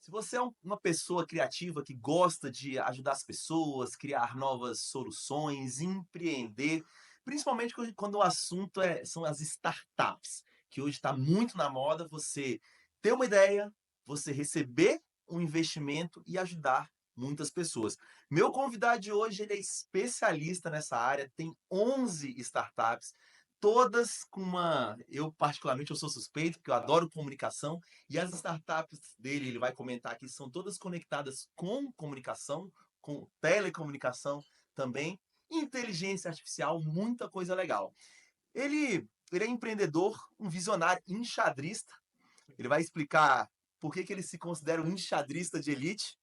Se você é uma pessoa criativa que gosta de ajudar as pessoas, criar novas soluções, empreender, principalmente quando o assunto são as startups, que hoje está muito na moda, você ter uma ideia, você receber um investimento e ajudar muitas pessoas. Meu convidado de hoje, ele é especialista nessa área, tem 11 startups, todas com uma... Eu, particularmente, eu sou suspeito, porque eu adoro comunicação, e as startups dele, ele vai comentar aqui, são todas conectadas com comunicação, com telecomunicação também, inteligência artificial, muita coisa legal. Ele é empreendedor, um visionário enxadrista. Ele vai explicar por que ele se considera um enxadrista de elite.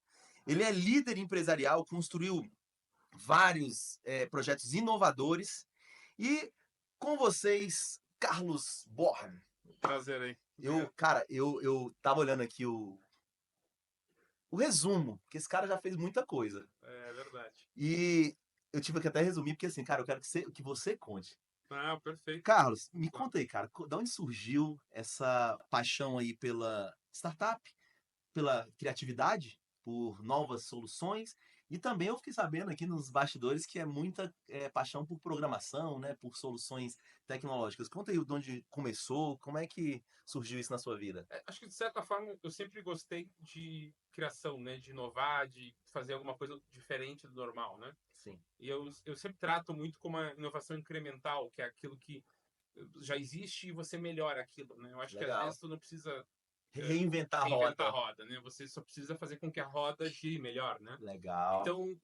Ele é líder empresarial, construiu vários projetos inovadores. E com vocês, Carlos Born. Prazer aí. Eu tava olhando aqui o resumo, porque esse cara já fez muita coisa. É verdade. E eu tive que até resumir, porque assim, cara, eu quero que você conte. Ah, perfeito. Carlos, me Claro. conta aí, cara, de onde surgiu essa paixão aí pela startup, pela criatividade, por novas soluções, e também eu fiquei sabendo aqui nos bastidores que é muita paixão por programação, né, por soluções tecnológicas. Conta aí de onde começou, como é que surgiu isso na sua vida? Acho que, de certa forma, eu sempre gostei de criação, né? De inovar, de fazer alguma coisa diferente do normal, né? Sim, E eu sempre trato muito como uma inovação incremental, que é aquilo que já existe e você melhora aquilo, né? Eu acho que, às legal. vezes, tu não precisa Reinventar a reinventar a rota. roda, né? Você só precisa fazer com que a roda gire melhor, né? Legal. Então,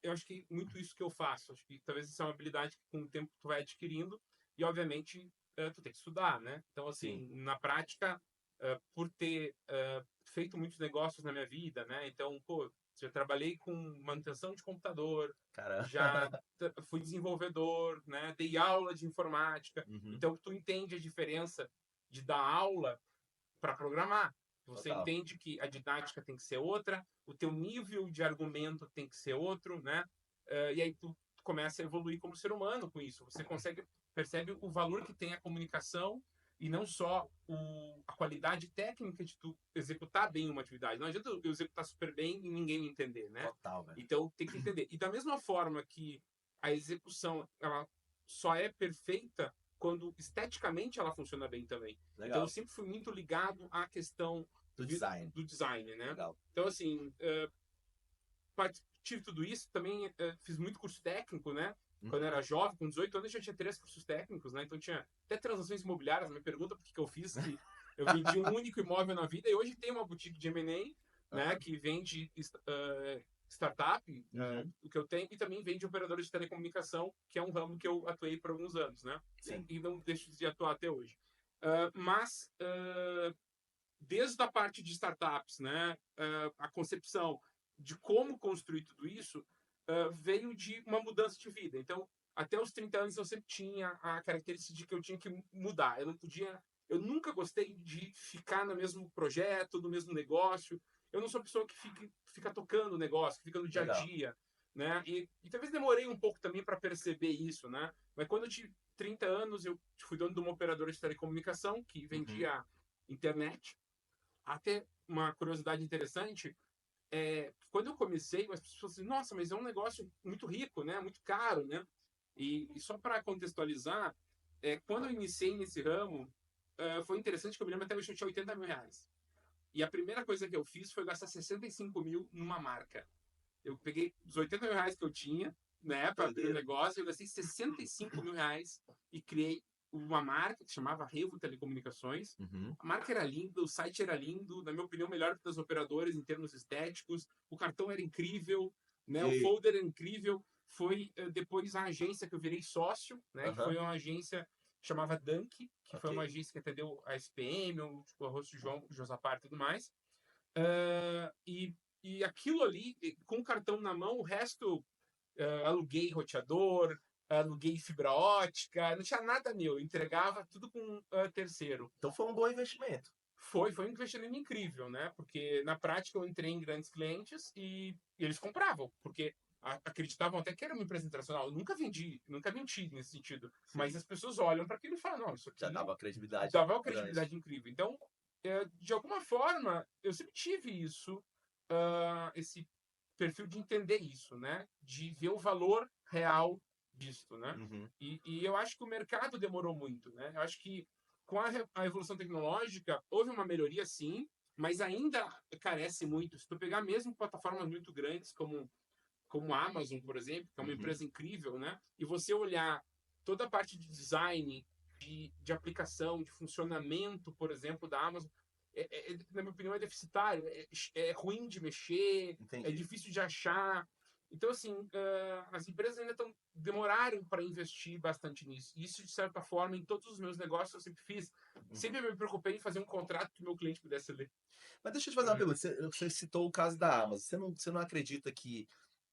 eu acho que muito isso que eu faço. Acho que talvez isso é uma habilidade que com o tempo tu vai adquirindo e, obviamente, tu tem que estudar, né? Então, Sim. assim, na prática, por ter feito muitos negócios na minha vida, né? Então, pô, já trabalhei com manutenção de computador, Caramba. já fui desenvolvedor, né? Dei aula de informática. Uhum. Então, tu entende a diferença de dar aula para programar. Você Total. entende que a didática tem que ser outra, o teu nível de argumento tem que ser outro, né? E aí tu começa a evoluir como ser humano com isso. Você consegue percebe o valor que tem a comunicação e não só a qualidade técnica de tu executar bem uma atividade. Não adianta eu executar super bem e ninguém me entender, né? Total, velho. Então tem que entender. E da mesma forma que a execução ela só é perfeita quando esteticamente ela funciona bem também. Então eu Legal. sempre fui muito ligado à questão Do design. do design, né? Legal. Então assim, tive tudo isso, também fiz muito curso técnico, né? Quando eu Uhum. era jovem, com 18 anos, eu já tinha 3 cursos técnicos, né? Então tinha até transações imobiliárias. Me pergunta por que eu fiz, que eu vendi um único imóvel na vida e hoje tem uma boutique de M&A, né? Aham. Que vende startup, Uhum. o que eu tenho, e também vende operadores de telecomunicação, que é um ramo que eu atuei por alguns anos, né? Sim. E não deixo de atuar até hoje. Mas desde a parte de startups, né, a concepção de como construir tudo isso veio de uma mudança de vida. Então, até os 30 anos eu sempre tinha a característica de que eu tinha que mudar. Eu não podia, eu nunca gostei de ficar no mesmo projeto, no mesmo negócio. Eu não sou a pessoa que fica tocando o negócio, que fica no dia a Legal. dia, né? E talvez demorei um pouco também para perceber isso, né? Mas quando eu tive 30 anos, eu fui dono de uma operadora de telecomunicação que Uhum. vendia internet. Até uma curiosidade interessante, quando eu comecei, as pessoas diziam, nossa, mas é um negócio muito rico, né? Muito caro, né? E só para contextualizar, quando eu iniciei nesse ramo, foi interessante que eu me lembro até hoje eu tinha 80 mil reais. E a primeira coisa que eu fiz foi gastar 65 mil numa marca. Eu peguei os 80 mil reais que eu tinha, né, para abrir o Doideira. negócio, eu gastei 65 mil reais e criei uma marca que chamava Revo Telecomunicações. Uhum. A marca era linda, o site era lindo, na minha opinião, melhor que das operadoras em termos estéticos. O cartão era incrível, né, o E... folder era incrível. Foi depois a agência que eu virei sócio, né, que Aham. foi uma agência que chamava Dunk, que Ok. foi uma agência que atendeu a SPM, o Arroz João, Josapar e tudo mais. E aquilo ali, com o cartão na mão, o resto, aluguei roteador, aluguei fibra ótica, não tinha nada meu, eu entregava tudo com terceiro. Então foi um bom investimento. Foi um investimento incrível, né? Porque na prática eu entrei em grandes clientes e eles compravam, porque acreditavam até que era uma empresa internacional. Eu nunca vendi, nunca menti nesse sentido, mas Sim. as pessoas olham para aquilo e falam, não, isso Já aqui dava uma credibilidade dava uma grande. credibilidade incrível. Então, de alguma forma, eu sempre tive isso, esse perfil de entender isso, né? De ver o valor real disso, né? Uhum, E eu acho que o mercado demorou muito, né? Eu acho que com a evolução tecnológica houve uma melhoria, sim, mas ainda carece muito. Se tu pegar mesmo plataformas muito grandes como a Amazon, por exemplo, que é uma uhum, empresa incrível, né? E você olhar toda a parte de design, de aplicação, de funcionamento, por exemplo, da Amazon, na minha opinião, é deficitário, é ruim de mexer, é entendi. difícil de achar. Então, assim, as empresas ainda demoraram para investir bastante nisso. E isso, de certa forma, em todos os meus negócios eu sempre fiz. Uhum. Sempre me preocupei em fazer um contrato que o meu cliente pudesse ler. Mas deixa eu te fazer uma pergunta. Você citou o caso da Amazon. Você não acredita que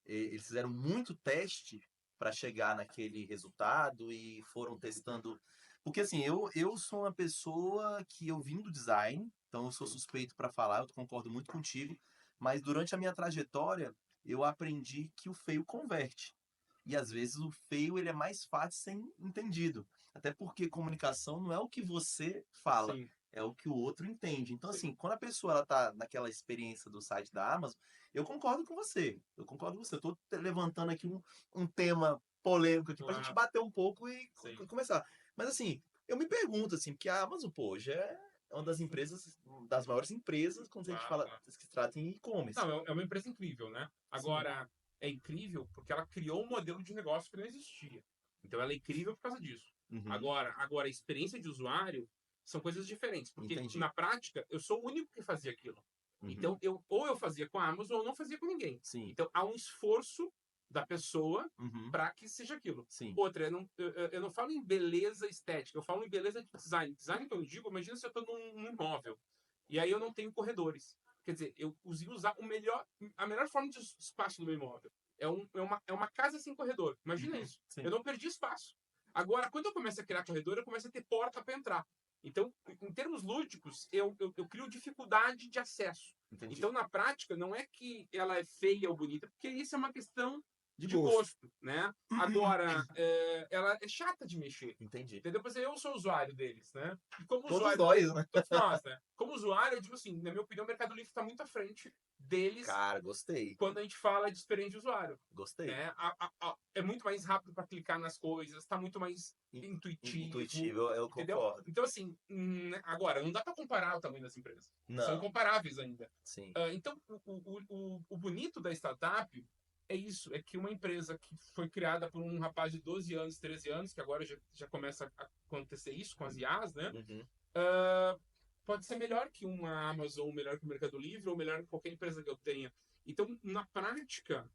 eles fizeram muito teste para chegar naquele resultado e foram testando? Porque assim, eu sou uma pessoa que eu vim do design, então eu sou Sim, suspeito para falar, eu concordo muito contigo, mas durante a minha trajetória eu aprendi que o feio converte. E às vezes o feio ele é mais fácil de ser entendido. Até porque comunicação não é o que você fala, sim, é o que o outro entende. Então, sim. assim, quando a pessoa ela tá naquela experiência do site da Amazon, eu concordo com você. Eu concordo com você. Eu tô levantando aqui um tema polêmico aqui pra gente Ah, bater um pouco e sim. começar. Mas assim, eu me pergunto assim, porque a Amazon, pô, já é uma das empresas, das maiores empresas quando a gente Claro, fala claro. que se trata em e-commerce. Não, é uma empresa incrível, né? Sim. Agora, é incrível porque ela criou um modelo de negócio que não existia. Então, ela é incrível por causa disso. Uhum. Agora, a experiência de usuário são coisas diferentes, porque Entendi. na prática eu sou o único que fazia aquilo. Então, Uhum. ou eu fazia com a Amazon ou não fazia com ninguém. Sim. Então, há um esforço da pessoa Uhum. para que seja aquilo. Sim. Outra, eu não falo em beleza estética, eu falo em beleza de design. Design que eu digo, imagina se eu estou num imóvel e aí eu não tenho corredores. Quer dizer, eu consegui usar a melhor forma de espaço do meu imóvel. É uma casa sem corredor. Imagina Uhum. isso. Eu Sim. não perdi espaço. Agora, quando eu começo a criar corredor, eu começo a ter porta para entrar. Então, em termos lúdicos, eu crio dificuldade de acesso. Entendi. Então, na prática, não é que ela é feia ou bonita, porque isso é uma questão De de gosto. gosto, né? Agora, ela é chata de mexer. Entendi. Entendeu? Porque eu sou usuário deles, né? E como Todos usuário nós, deles, né? todos nós, né? Como usuário, eu digo assim, na minha opinião, o Mercado Livre está muito à frente deles Cara, gostei. quando a gente fala de experiência de usuário. Gostei. Né? É muito mais rápido para clicar nas coisas, está muito mais intuitivo, Intuitivo, eu entendeu? concordo. Então, assim, agora, não dá para comparar o tamanho das empresas. São Não, incomparáveis ainda. sim. Então, o bonito da startup é isso, é que uma empresa que foi criada por um rapaz de 12 anos, 13 anos, que agora já começa a acontecer isso com as IAs, né? Uhum. Ah, pode ser melhor que uma Amazon, ou melhor que o Mercado Livre, ou melhor que qualquer empresa que eu tenha. Então, na prática,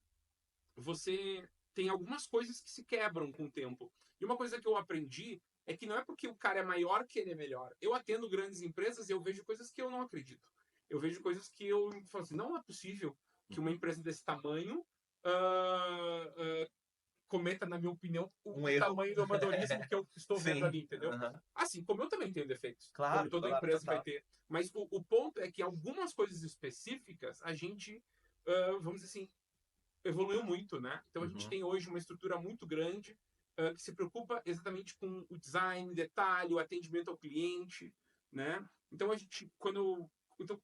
você tem algumas coisas que se quebram com o tempo. E uma coisa que eu aprendi é que não é porque o cara é maior que ele é melhor. Eu atendo grandes empresas e eu vejo coisas que eu não acredito. Eu vejo coisas que eu falo assim, não é possível que uma empresa desse tamanho cometa, na minha opinião, Um o erro. tamanho do amadorismo que eu estou vendo Sim. ali, entendeu? Aham. Assim como eu também tenho defeitos, como Claro, toda claro, empresa vai total. ter. Mas o ponto é que algumas coisas específicas a gente, vamos dizer assim, evoluiu muito, né? Então a gente Uhum. tem hoje uma estrutura muito grande que se preocupa exatamente com o design, detalhe, o atendimento ao cliente, né? Então a gente, então,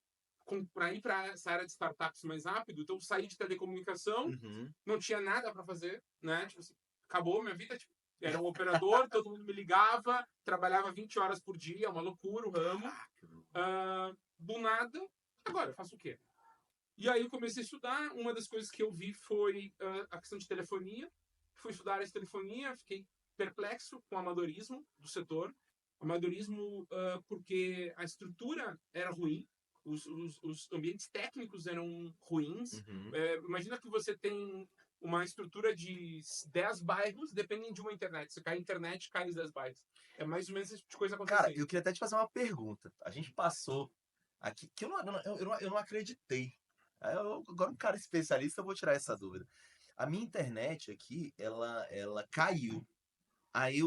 para ir para essa área de startups mais rápido, então saí de telecomunicação, Uhum. não tinha nada para fazer, né? Tipo assim, acabou minha vida, tipo, era um operador, todo mundo me ligava, trabalhava 20 horas por dia, uma loucura o ramo. Caraca, meu. Do nada, agora eu faço o quê? E aí eu comecei a estudar. Uma das coisas que eu vi foi a questão de telefonia. Fui estudar área de telefonia, fiquei perplexo com o amadorismo do setor. Amadorismo porque a estrutura era ruim, os ambientes técnicos eram ruins. Uhum. Imagina que você tem uma estrutura de 10 bairros, dependem de uma internet. Se cai a internet, cai os 10 bairros. É mais ou menos esse tipo de coisa Cara, acontecendo. eu queria até te fazer uma pergunta. A gente passou aqui, que eu não acreditei. Agora, um cara especialista, eu vou tirar essa dúvida. A minha internet aqui, ela caiu. Aí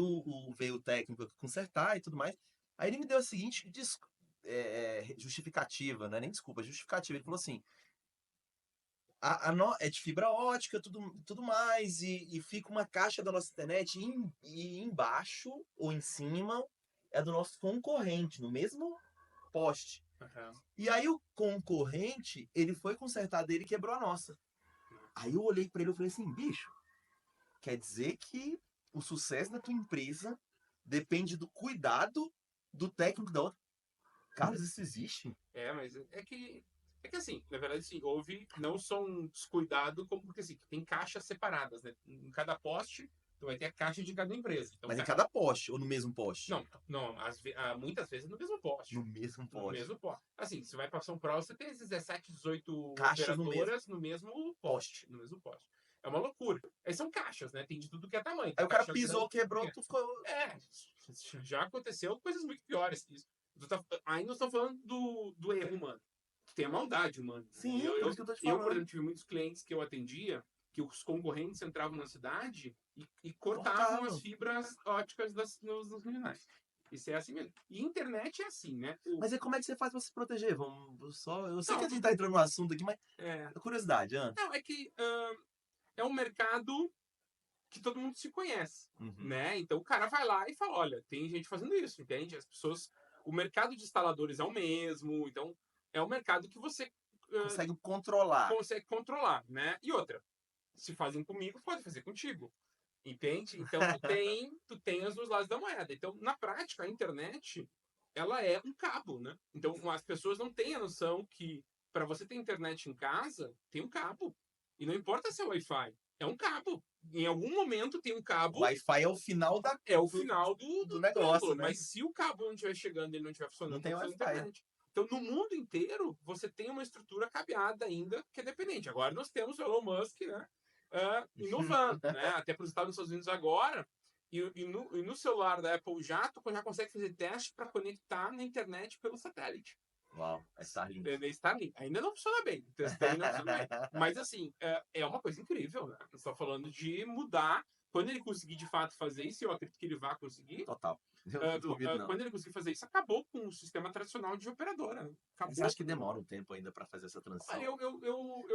veio o técnico aqui consertar e tudo mais. Aí ele me deu a seguinte justificativa, não é nem desculpa, justificativa. Ele falou assim: é de fibra ótica, tudo mais, e fica uma caixa da nossa internet, e embaixo ou em cima é do nosso concorrente, no mesmo poste. Aham. E aí o concorrente, ele foi consertar a dele e quebrou a nossa. Aí eu olhei pra ele e falei assim, bicho, quer dizer que o sucesso da tua empresa depende do cuidado do técnico da outra. Carlos, isso existe? Mas é que assim, na verdade, assim, houve não só um descuidado, como porque assim, tem caixas separadas, né? Em cada poste, tu vai ter a caixa de cada empresa. Então, Mas em cada poste ou no mesmo poste? não, não, muitas vezes no mesmo poste. No mesmo No poste. mesmo poste. Assim, você vai para São Paulo, você tem 17, 18 Caixas no mesmo operadoras no mesmo poste. poste. No mesmo poste. É uma loucura. Aí são caixas, né? Tem de tudo que é tamanho. Aí Tem o cara caixa pisou, grande, quebrou, pequena. tu ficou. É, já aconteceu coisas muito piores que isso. Ainda estou falando do erro humano. Tem a maldade humana. Né? Sim, por isso que eu tô te Por falando. exemplo, tive muitos clientes que eu atendia que os concorrentes entravam na cidade e cortavam as Cortavam. fibras óticas nos luminares. Isso é assim mesmo. E internet é assim, né? Mas aí como é que você faz pra se proteger? Vamos só. Eu sei que a Não, gente tá entrando no assunto aqui, mas. é, Curiosidade, não, é que é um mercado que todo mundo se conhece, Uhum. né? Então o cara vai lá e fala, olha, tem gente fazendo isso, entende? As pessoas, o mercado de instaladores é o mesmo, então é um mercado que você uh, Consegue controlar. consegue controlar, né? E outra, se fazem comigo, pode fazer contigo, entende? Então tu tem os dois lados da moeda. Então na prática a internet ela é um cabo, né? Então as pessoas não têm a noção que para você ter internet em casa tem um cabo e não importa se é Wi-Fi, é um cabo. Em algum momento tem um O cabo, Wi-Fi é o final é o do, final do, do do negócio, triângulo. né? Mas se o cabo não estiver chegando e ele não estiver Não funcionando, tem não funciona a Wi-Fi. internet. Então, no mundo inteiro, você tem uma estrutura cabeada ainda que é dependente. Agora nós temos o Elon Musk, né, inovando, né? Até para os Estados Unidos agora. E no celular da Apple já, tu já consegue fazer teste para conectar na internet pelo satélite. Uau, é Starlink. Starlink. Ainda não funciona bem. Testei e não funciona bem. Mas, assim, é uma coisa incrível, né? Você está falando de mudar. Quando ele conseguir de fato fazer isso, eu acredito que ele vai conseguir. Total. Eu não duvido, não. Quando ele conseguir fazer isso, acabou com o sistema tradicional de operadora. Né? Mas você Acabou. acha que demora um tempo ainda pra fazer essa Ah, transição? eu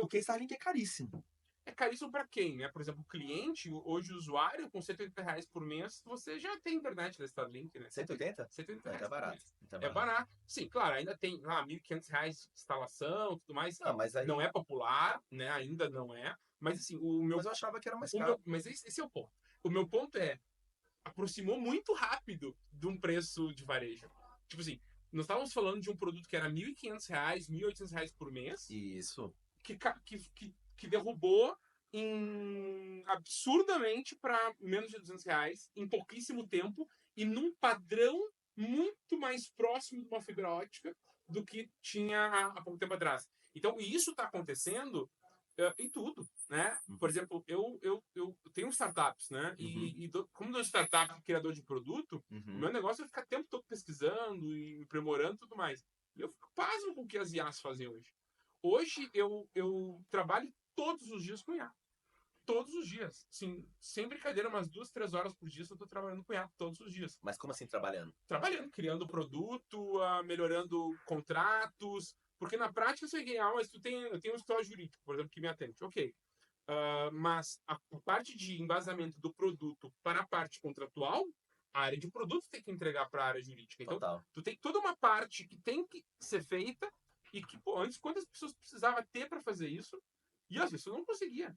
Porque Starlink é caríssimo. É caríssimo para quem, né? Por exemplo, o cliente, hoje o usuário, com R$ 180 por mês, você já tem internet da Starlink, né? 180? 180 Não, então é reais por barato. mês. Então é É barato. barato. Sim, claro, ainda tem lá R$ 1.500 de instalação, tudo mais, Não, que mas não aí. é popular, né? Ainda não é. Mas assim, Mas eu achava que era mais caro. mas esse é o ponto. O meu ponto aproximou muito rápido de um preço de varejo. Tipo assim, nós estávamos falando de um produto que era R$ 1.500, R$ 1.800 por mês, Isso. que derrubou absurdamente para menos de R$ 200 em pouquíssimo tempo e num padrão muito mais próximo de uma fibra ótica do que tinha há pouco tempo atrás. Então, isso está acontecendo em tudo, né? Por Uhum. exemplo, eu tenho startups, né? Uhum. Como eu sou startup criador de produto, o Uhum. meu negócio é ficar o tempo todo pesquisando e aprimorando tudo mais. E eu fico pasmo com o que as IAs fazem hoje. Hoje eu trabalho todos os dias com IA. Todos os dias. Sim, sem brincadeira, umas 2, 3 horas por dia eu estou trabalhando com IA todos os dias. Mas como assim trabalhando? Trabalhando, criando produto, melhorando contratos. Porque na prática você ganha, mas eu tenho um escritório jurídico, por exemplo, que me atende. Ok. Mas a parte de embasamento do produto para a parte contratual, a área de produto tem que entregar para a área jurídica. Então, Total. tu tem toda uma parte que tem que ser feita e que, pô, antes, quantas pessoas precisava ter para fazer isso? E às vezes tu não conseguia.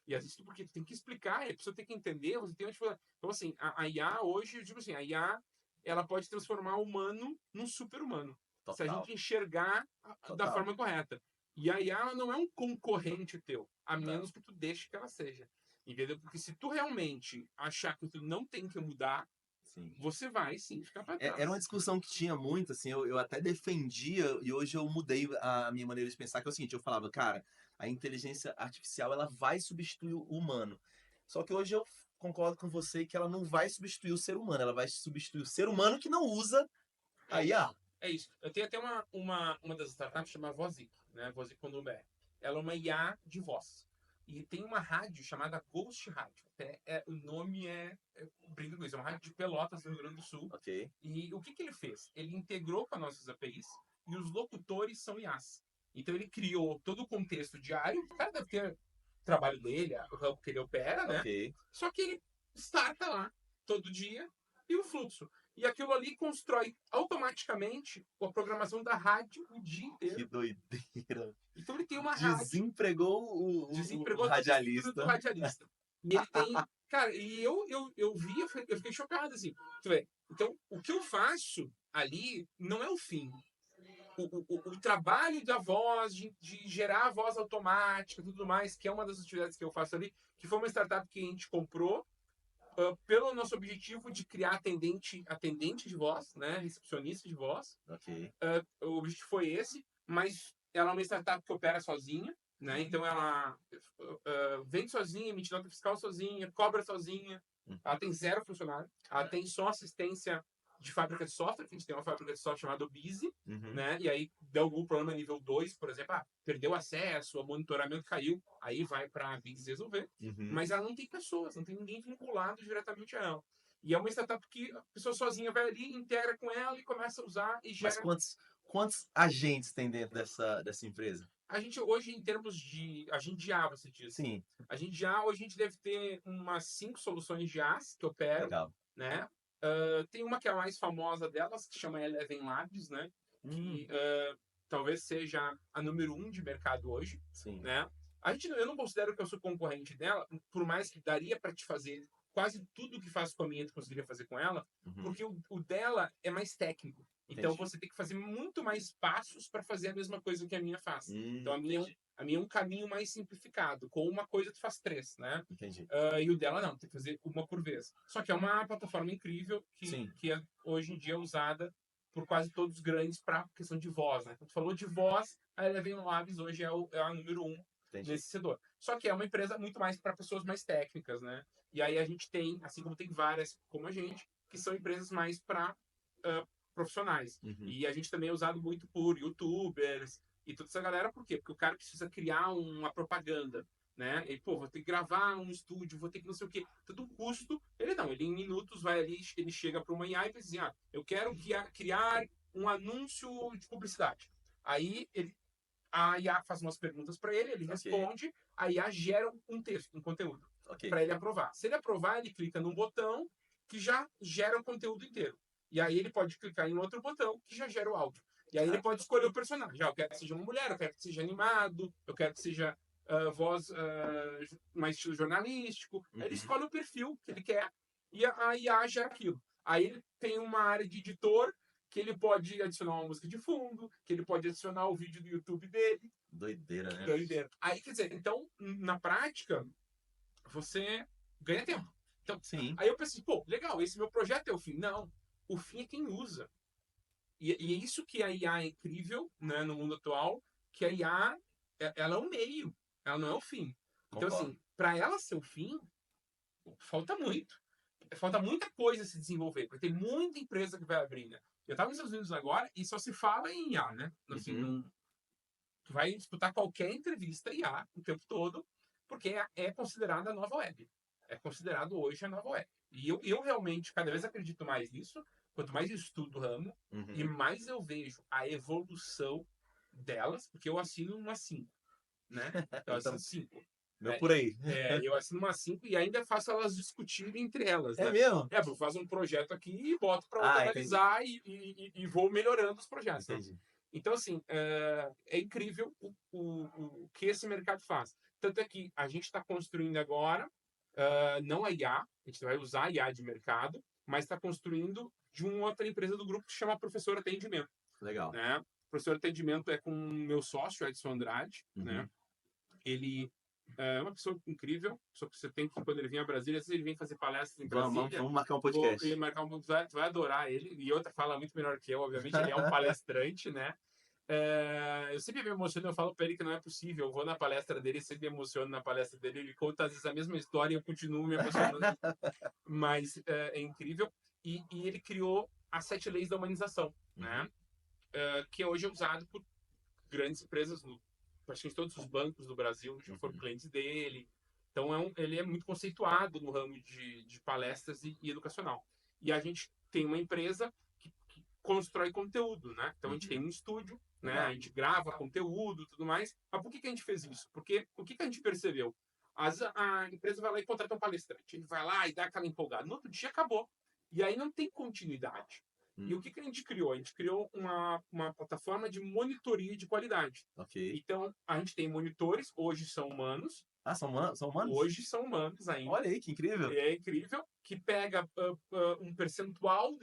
E às vezes porque tu tem que explicar, e a pessoa tem que entender, você tem uma dificuldade. Então, assim, a IA hoje, eu digo assim, a IA, ela pode transformar o humano num super-humano. Se a Total. gente enxergar da Total. forma correta. E a IA ela não é um concorrente teu, a Não. menos que tu deixe que ela seja. Entendeu? Porque se tu realmente achar que tu não tem que mudar, Sim. você vai sim ficar para Era uma trás. discussão que tinha muito, assim, eu até defendia, e hoje eu mudei a minha maneira de pensar, que é o seguinte, eu falava, cara, a inteligência artificial, ela vai substituir o humano. Só que hoje eu concordo com você que ela não vai substituir o ser humano, ela vai substituir o ser humano que não usa É a IA. isso. É isso. Eu tenho até uma das startups chamada Vozic, né? Vozic.br. Ela é uma IA de voz. E tem uma rádio chamada Ghost Rádio. O nome brinca com isso. É uma rádio de Pelotas, do Rio Grande do Sul. Ok. E o que ele fez? Ele integrou com as nossas APIs e os locutores são IAs. Então ele criou todo o contexto diário. O cara deve ter o trabalho dele, o ramo que ele opera, né? Ok. Só que ele starta lá todo dia e o fluxo. e aquilo ali constrói automaticamente a programação da rádio o dia Que inteiro. doideira. Então ele tem uma rádio, Desempregou o desempregou toda a estrutura do radialista. radialista. E ele tem. Cara, e eu vi, eu fiquei chocado, assim. Tu vê, então, o que eu faço ali não é o fim. O trabalho da voz, de gerar a voz automática e tudo mais, que é uma das atividades que eu faço ali, que foi uma startup que a gente comprou pelo nosso objetivo de criar atendente de voz, né, recepcionista de voz. Ok. O objetivo foi esse, mas ela é uma startup que opera sozinha, né? Então ela vende sozinha, emite nota fiscal sozinha, cobra sozinha. Ela tem 0 funcionário. Ela tem só assistência de fábrica de software, que a gente tem uma fábrica de software chamada Busy, Uhum. né? E aí deu algum problema nível 2, por exemplo, perdeu acesso, o monitoramento caiu, aí vai para a Busy resolver. Uhum. Mas ela não tem pessoas, não tem ninguém vinculado diretamente a ela. E é uma startup que a pessoa sozinha vai ali, integra com ela e começa a usar e Mas gera. quantos agentes tem dentro dessa empresa? A gente hoje, em termos de agente de IA, você diz. Sim, A gente de IA, hoje a gente deve ter umas 5 soluções de IAs que operam, legal. né? Tem uma que é a mais famosa delas, que chama Eleven Labs, né? Hum, Que talvez seja a número 1 de mercado hoje, sim. né? Eu não considero que eu sou concorrente dela, por mais que daria para te fazer quase tudo que faz com a minha, tu conseguiria fazer com ela, Uhum. porque o dela é mais técnico. Então Entendi. você tem que fazer muito mais passos para fazer a mesma coisa que a minha faz. Então Entendi. a minha é um caminho mais simplificado. Com uma coisa tu faz 3, né? Entendi. E o dela não, tem que fazer uma por vez. Só que é uma plataforma incrível Sim. que hoje em dia é usada por quase todos os grandes para questão de voz, né? Quando tu falou de voz, a Eleven Labs hoje é a número 1 Entendi. nesse setor. Só que é uma empresa muito mais para pessoas mais técnicas, né? E aí a gente tem, assim como tem várias como a gente, que são empresas mais para profissionais. Uhum. E a gente também é usado muito por youtubers e toda essa galera, por quê? Porque o cara precisa criar uma propaganda, né? E, pô, vou ter que gravar um estúdio, vou ter que não sei o quê. Todo custo, ele não, ele em minutos vai ali, ele chega para uma IA e diz assim, eu quero criar um anúncio de publicidade. Aí a IA faz umas perguntas para ele responde, a IA gera um texto, um conteúdo, para ele aprovar. Se ele aprovar, ele clica num botão que já gera o conteúdo inteiro. E aí ele pode clicar em outro botão que já gera o áudio. E aí ele pode escolher o personagem. Eu quero que seja uma mulher, eu quero que seja animado, eu quero que seja voz mais estilo jornalístico. Aí ele escolhe o perfil que ele quer e a IA gera aquilo. Aí ele tem uma área de editor que ele pode adicionar uma música de fundo, que ele pode adicionar o vídeo do YouTube dele. Doideira, né? Doideira. Aí, quer dizer, então, na prática, você ganha tempo. Então, Sim. aí eu pensei, pô, legal, esse meu projeto é o fim. Não, o fim é quem usa. E é isso que a IA é incrível, né, no mundo atual, que a IA, ela é o meio, ela não é o fim. Então, Concordo. assim, para ela ser o fim, falta muito. Falta muita coisa a se desenvolver, porque tem muita empresa que vai abrir, né? Eu estava nos Estados Unidos agora e só se fala em IA, né? Assim, tu vai disputar qualquer entrevista IA o tempo todo, porque é considerada a nova web. É considerado hoje a nova web. E eu realmente cada vez acredito mais nisso, quanto mais eu estudo o ramo, e mais eu vejo a evolução delas, porque eu assino uma 5, né? Eu assino 5. Meu por aí. Eu assino uma 5 e ainda faço elas discutirem entre elas, É né? mesmo? Eu faço um projeto aqui e boto para outra analisar e vou melhorando os projetos. Né? Entendi. Então, assim, é incrível o que esse mercado faz. Tanto é que a gente está construindo agora, não a IA, a gente vai usar a IA de mercado, mas está construindo de uma outra empresa do grupo que se chama Professor Atendimento. Legal. Né? Professor Atendimento é com o meu sócio, Edson Andrade, né? Ele é uma pessoa incrível, só que você tem que, quando ele vir a Brasília, às vezes ele vem fazer palestras em Brasília. Vamos marcar um podcast. Ele marcar tu vai adorar ele. E outra fala muito melhor que eu, obviamente, ele é um palestrante, né? Eu sempre me emociono, eu falo para ele que não é possível. Eu vou na palestra dele, sempre me emociono na palestra dele. Ele conta às vezes a mesma história e eu continuo me emocionando. Mas é incrível. E ele criou as 7 leis da humanização, né? Que hoje é usado por grandes empresas, praticamente todos os bancos do Brasil já foram clientes dele. Então ele é muito conceituado no ramo de palestras e educacional. E a gente tem uma empresa que constrói conteúdo, né? Então a gente tem um estúdio, né? A gente grava conteúdo, tudo mais. Mas por que a gente fez isso? Porque o que a gente percebeu? A empresa vai lá e contrata um palestrante. Ele vai lá e dá aquela empolgada. No outro dia acabou. E aí não tem continuidade. E o Hum, que a gente criou? A gente criou uma plataforma de monitoria de qualidade. ok. Então, a gente tem monitores, hoje são humanos, Ah, são humanos? ainda. Olha aí, que incrível. É incrível, que pega um percentual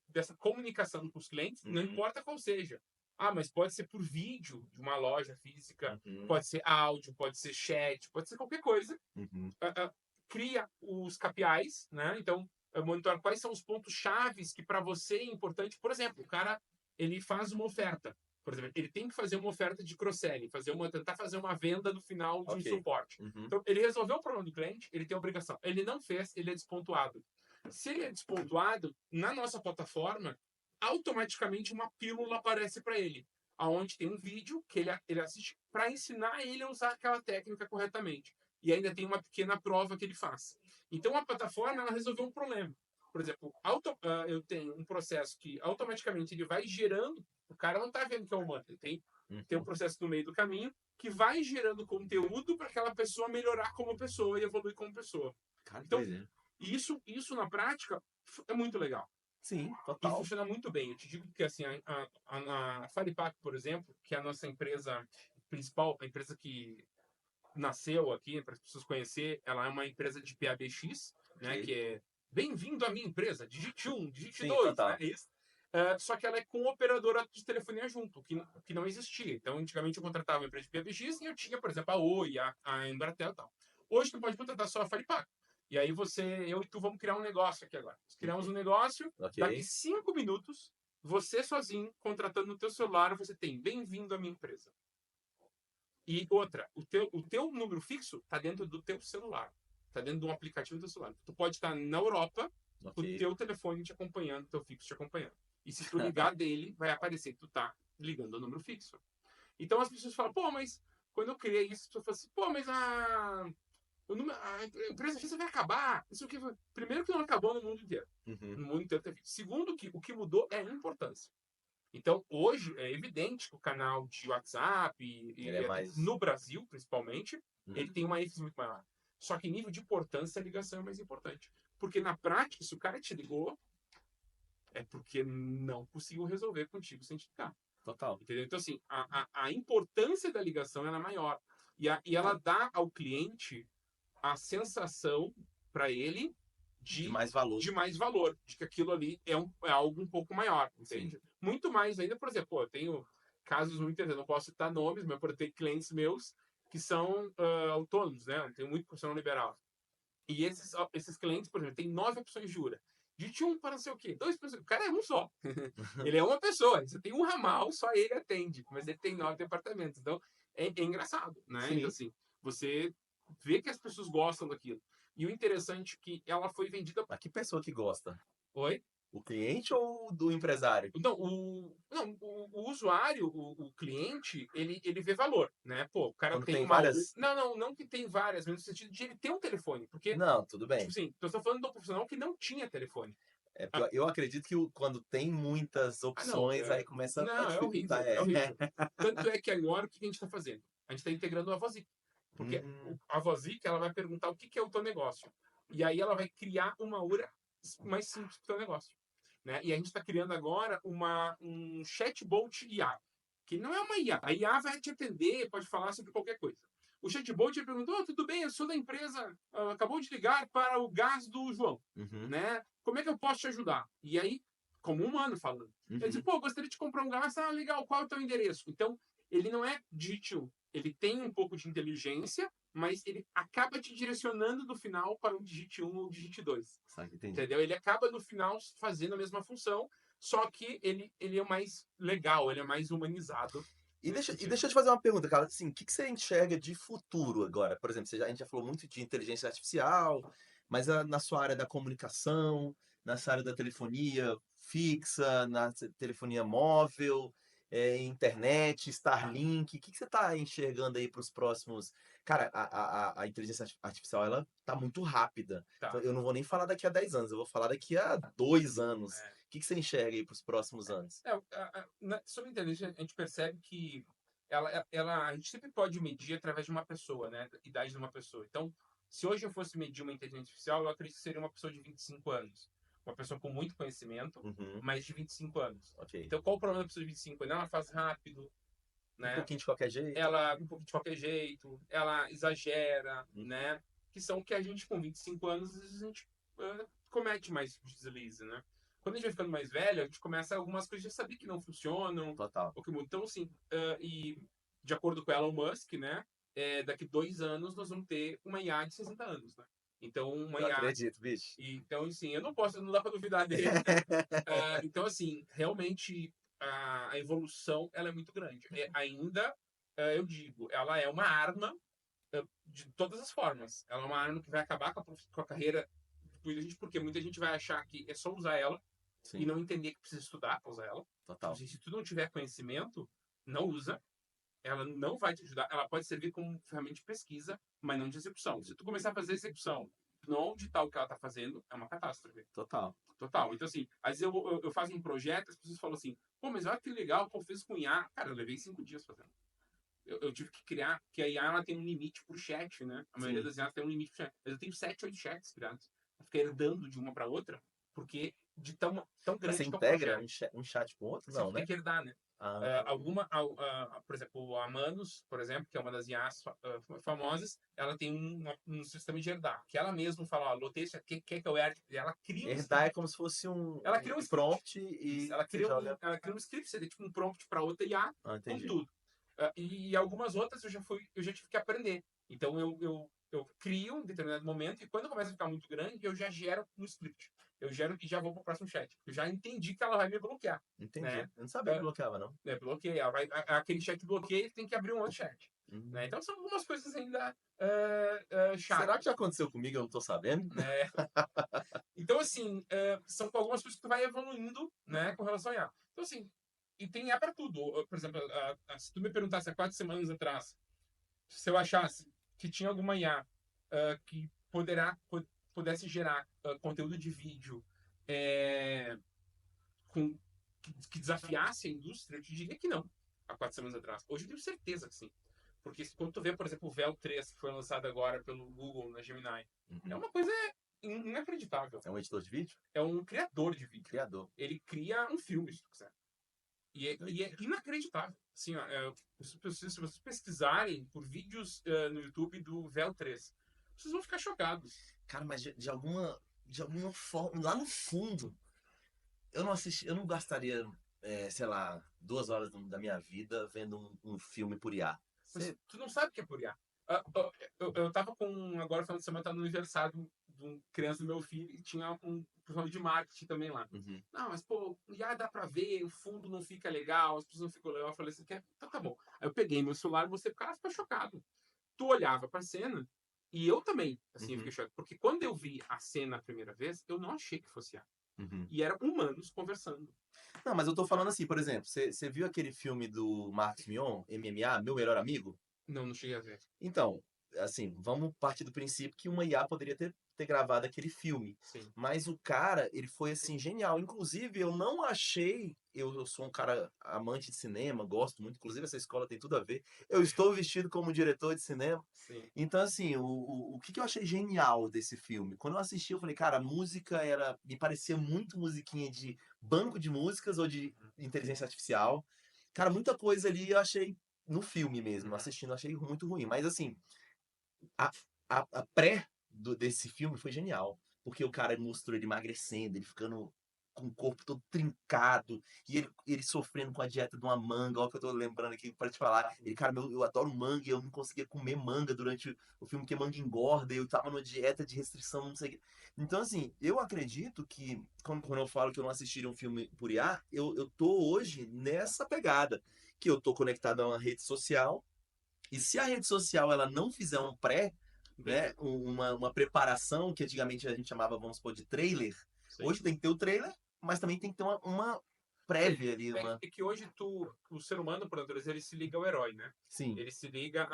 dessa comunicação com os clientes, não Uhum, importa qual seja. Ah, mas pode ser por vídeo de uma loja física, uhum, pode ser áudio, pode ser chat, pode ser qualquer coisa. uhum. Cria os KPIs, né? Então, monitora quais são os pontos chaves que para você é importante. Por exemplo, o cara ele faz uma oferta. Por exemplo, ele tem que fazer uma oferta de cross-selling, tentar fazer uma venda no final de um Ok. suporte. Uhum. Então, ele resolveu o problema do cliente, ele tem a obrigação. Ele não fez, ele é despontuado. Se ele é despontuado, na nossa plataforma, automaticamente uma pílula aparece para ele, aonde tem um vídeo que ele assiste para ensinar ele a usar aquela técnica corretamente. E ainda tem uma pequena prova que ele faz. Então, a plataforma ela resolveu um problema. Por exemplo, eu tenho um processo que automaticamente ele vai gerando, o cara não está vendo que é humano, ele tem um Uhum. processo no meio do caminho que vai gerando conteúdo para aquela pessoa melhorar como pessoa e evoluir como pessoa. Cara, que Então, doideira. isso na prática é muito legal. Sim, E total. funciona muito bem. Eu te digo que assim, a Faripac, por exemplo, que é a nossa empresa principal, a empresa que nasceu aqui, para as pessoas conhecer, ela é uma empresa de PABX, né, Ok. que é bem-vindo à minha empresa, digite um, digite Sim, dois, né, total. é isso. Só que ela é com operadora de telefonia junto, que não existia. Então, antigamente eu contratava uma empresa de PABX e eu tinha, por exemplo, a Oi, a Embratel e tal. Hoje tu pode contratar só a Faripac. E aí eu e tu vamos criar um negócio aqui agora. Nós criamos um negócio, Ok. daqui 5 minutos, você sozinho, contratando no teu celular, você tem bem-vindo à minha empresa. E outra, o teu número fixo está dentro do teu celular. Está dentro de um aplicativo do teu celular. Tu pode estar na Europa, Ok. o teu telefone te acompanhando, o teu fixo te acompanhando. E se tu ligar dele, vai aparecer que tu tá ligando ao número fixo. Então as pessoas falam, pô, mas quando eu criei isso, tu fala assim, pô, mas a empresa fixa vai acabar. Isso que primeiro que não acabou no mundo inteiro. Uhum. No mundo inteiro teve. Segundo que o que mudou é a importância. Então, hoje, é evidente que o canal de WhatsApp, Ele é mais. no Brasil, principalmente, ele Uhum. tem uma ênfase muito maior. Só que em nível de importância, a ligação é mais importante. Porque na prática, se o cara te ligou, é porque não conseguiu resolver contigo sem te ligar. Total. Entendeu? Então, assim, a importância da ligação ela é maior. E ela dá ao cliente a sensação para ele De de, mais valor. de mais valor, de que aquilo ali é algo um pouco maior, Sim. entende? Muito mais ainda, por exemplo, eu tenho casos muito interessantes, não posso citar nomes, mas por ter clientes meus que são autônomos, né? Eu tenho muito profissional liberal. E esses clientes, por exemplo, têm 9 opções de URA. De um para não sei o quê, dois para não sei o quê. O cara é um só. Ele é uma pessoa. Você tem um ramal, só ele atende. Mas ele tem 9 departamentos. Então, é engraçado, né? Então, Sim. assim, você vê que as pessoas gostam daquilo. E o interessante é que ela foi vendida. Mas que pessoa que gosta? Oi? O cliente ou do empresário? Não, o usuário, o cliente, ele vê valor, né? Pô, o cara Quando tem tem uma. várias. Não que tem várias, mas no sentido de ele ter um telefone. Porque, Não, tudo tipo bem. assim, eu estou falando do profissional que não tinha telefone. É porque Ah, eu acredito que quando tem muitas não. opções, aí começa a Não, é dificultar. horrível, é horrível. Tanto é que agora o que a gente está fazendo? A gente está integrando a Vozic. Porque Hum, a Vozic, ela vai perguntar o que é o teu negócio. E aí ela vai criar uma URA mais simples para o teu negócio. Né? E a gente está criando agora um chatbot IA, que não é uma IA. A IA vai te atender, pode falar sobre qualquer coisa. O chatbot ele perguntou: oh, tudo bem, eu sou da empresa, acabou de ligar para o gás do João. uhum, Né? Como é que eu posso te ajudar? E aí, como humano falando. Ele disse, uhum. pô, gostaria de comprar um gás. Ah, legal, qual é o teu endereço? Então, ele não é digite. Ele tem um pouco de inteligência, mas ele acaba te direcionando do final para um digite 1 ou um digite 2. Sabe, entendi. Entendeu? Ele acaba no final fazendo a mesma função, só que ele é mais legal, ele é mais humanizado E nesse deixa, e sentido. deixa eu te fazer uma pergunta, cara. Assim, o que você enxerga de futuro agora? Por exemplo, a gente já falou muito de inteligência artificial, mas na sua área da comunicação, nessa área da telefonia fixa, na telefonia móvel, internet, Starlink, o que você está enxergando aí para os próximos? Cara, a inteligência artificial, ela tá muito rápida. Então, Tá. eu não vou nem falar daqui a 10 anos, eu vou falar daqui a 2 anos. É, O que você enxerga aí para os próximos anos? sobre a inteligência, a gente percebe que a gente sempre pode medir através de uma pessoa, né? Da idade de uma pessoa. Então, se hoje eu fosse medir uma inteligência artificial, eu acredito que seria uma pessoa de 25 anos. uma pessoa com muito conhecimento, Uhum. mas de 25 anos. Ok. Então, qual o problema da pessoa de 25 anos? Ela faz rápido, Um né? pouquinho de qualquer jeito. Ela um pouco de qualquer jeito, ela exagera, Uhum. né? Que são que a gente com 25 anos a gente comete mais deslize, né? Quando a gente vai ficando mais velho, a gente começa algumas coisas já saber que não funcionam, Total. ou que mudam. Então, assim, e de acordo com Elon Musk, né? Daqui 2 anos nós vamos ter uma IA de 60 anos, né? Então, uma Eu IA. acredito, bicho. Então, assim, eu não posso, não dá para duvidar dele. Então, assim, realmente a evolução ela é muito grande. Ainda, eu digo, ela é uma arma de todas as formas. Ela é uma arma que vai acabar com a carreira de muita gente, porque muita gente vai achar que é só usar ela e Sim, não entender que precisa estudar para usar ela. Tipo total. assim, se tu não tiver conhecimento, não usa. Ela não vai te ajudar. Ela pode servir como ferramenta de pesquisa, mas não de execução. Se tu começar a fazer execução, não auditar o que ela está fazendo, é uma catástrofe. Total. Total. Então, assim, às vezes eu faço um projeto, as pessoas falam assim, pô, mas olha que legal, pô, fez com IA. Cara, eu levei 5 dias fazendo. Eu tive que criar, porque a IA ela tem um limite por chat, né? A maioria Sim. das IAs tem um limite por chat. Mas eu tenho 7, 8 chats criados. Eu fiquei herdando de uma para outra, porque de tão Mas você grande que é o integra projeto. um chat com o outro? Você Não, tem né? que herdar, né? Ah, Por exemplo, a Manus, por exemplo, que é uma das IAs famosas, ela tem um sistema de herdar, que ela mesma fala, ó, lotei isso aqui, quer que eu herde? E ela cria um herdar é script. como se fosse Ela cria um um script. prompt Isso, e você joga. ela cria um script, você tem tipo um prompt para outra IA Ah, com entendi. tudo. E algumas outras eu já tive que aprender. Então eu crio em determinado momento e quando começa a ficar muito grande, eu já gero um script. Eu gero e já vou para o próximo chat. Eu já entendi que ela vai me bloquear, Entendi. né? Eu não sabia que Uh, bloqueava, não. bloqueia. Aquele chat bloqueia, tem que abrir um outro chat. Né? Hum. Então são algumas coisas ainda Será que já chatas. aconteceu comigo e eu não tô sabendo? Né? Então, assim, são algumas coisas que tu vai evoluindo, né, com relação a IA. Então, assim, e tem IA para tudo. Por exemplo, se tu me perguntasse há 4 semanas atrás, se eu achasse que tinha alguma IA que pudesse gerar conteúdo de vídeo é, com, que desafiasse a indústria, eu te diria que não, há 4 semanas atrás. Hoje eu tenho certeza que sim. Porque quando tu vê, por exemplo, o Vel 3, que foi lançado agora pelo Google na Gemini, é Uhum. uma coisa inacreditável. É um editor de vídeo? É um criador de vídeo. Criador. Ele cria um filme, se tu quiser. E é inacreditável. Assim, ó, se vocês pesquisarem por vídeos no YouTube do Vel 3, vocês vão ficar chocados. Cara, mas de alguma forma, lá no fundo, eu não assisti, eu não gastaria, sei lá, 2 horas da minha vida vendo um filme por IA. Mas Você, tu não sabe o que é por IA. Eu tava com. Agora, final de semana, tá no aniversário de um criança do meu filho e tinha um profissional de marketing também lá. uhum, Não, mas pô, IA dá pra ver, o fundo não fica legal, as pessoas não ficam legal. Eu falei assim, então tá bom. Aí eu peguei meu celular e você, o cara ficou chocado. Tu olhava pra cena e eu também, assim, uhum, fiquei chocado. Porque quando eu vi a cena a primeira vez, eu não achei que fosse IA. uhum. E eram humanos conversando. Não, mas eu tô falando assim, por exemplo, você viu aquele filme do Marcos Mion, MMA, Meu Melhor Amigo? Não, não cheguei a ver. Então, assim, vamos partir do princípio que uma IA poderia ter gravado aquele filme. Sim. Mas o cara, ele foi assim, genial. Inclusive, eu não achei. Eu sou um cara amante de cinema, gosto muito. Inclusive, essa escola tem tudo a ver. Eu estou vestido como diretor de cinema. Sim. Então, assim, o que eu achei genial desse filme? Quando eu assisti, eu falei, cara, a música era. Me parecia muito musiquinha de banco de músicas ou de Uhum. inteligência artificial. Cara, muita coisa ali eu achei no filme mesmo, Uhum. assistindo, eu achei muito ruim. Mas assim, a, a pré desse filme foi genial. Porque o cara mostrou ele emagrecendo, ele ficando com o corpo todo trincado, e ele sofrendo com a dieta de uma manga, olha o que eu tô lembrando aqui para te falar. Ele, cara, eu adoro manga e eu não conseguia comer manga durante o filme, porque manga engorda, e eu tava numa dieta de restrição, não sei o quê. Então, assim, eu acredito que, quando eu falo que eu não assistiria um filme por IA, eu tô hoje nessa pegada, que eu tô conectado a uma rede social, e se a rede social ela não fizer um pré, né, Entendi. uma preparação que antigamente a gente chamava, vamos supor, de trailer, Sim. hoje tem que ter o trailer, mas também tem que ter uma É, prévia ali, é que hoje o ser humano, por natureza, ele se liga ao herói, né? Sim. Ele se liga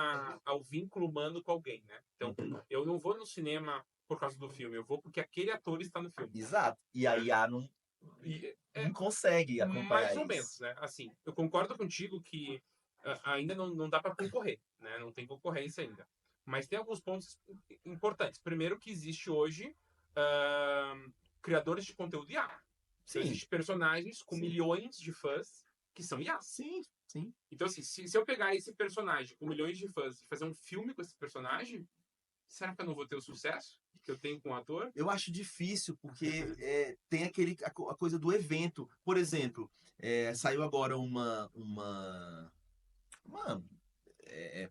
ao vínculo humano com alguém, né? Então, Uhum. eu não vou no cinema por causa do filme, eu vou porque aquele ator está no filme, Exato. E a né? IA não, E não consegue acompanhar mais ou isso. menos, né? Assim, eu concordo contigo que ainda não dá para concorrer, né? Não tem concorrência ainda. Mas tem alguns pontos importantes. Primeiro que existe hoje ah, criadores de conteúdo IA. Então, Sim, existem personagens com sim, milhões de fãs que são IAs. sim, sim. Então, assim, se eu pegar esse personagem com milhões de fãs e fazer um filme com esse personagem, será que eu não vou ter o sucesso que eu tenho com o ator? Eu acho difícil, porque tem a coisa do evento. Por exemplo, saiu agora uma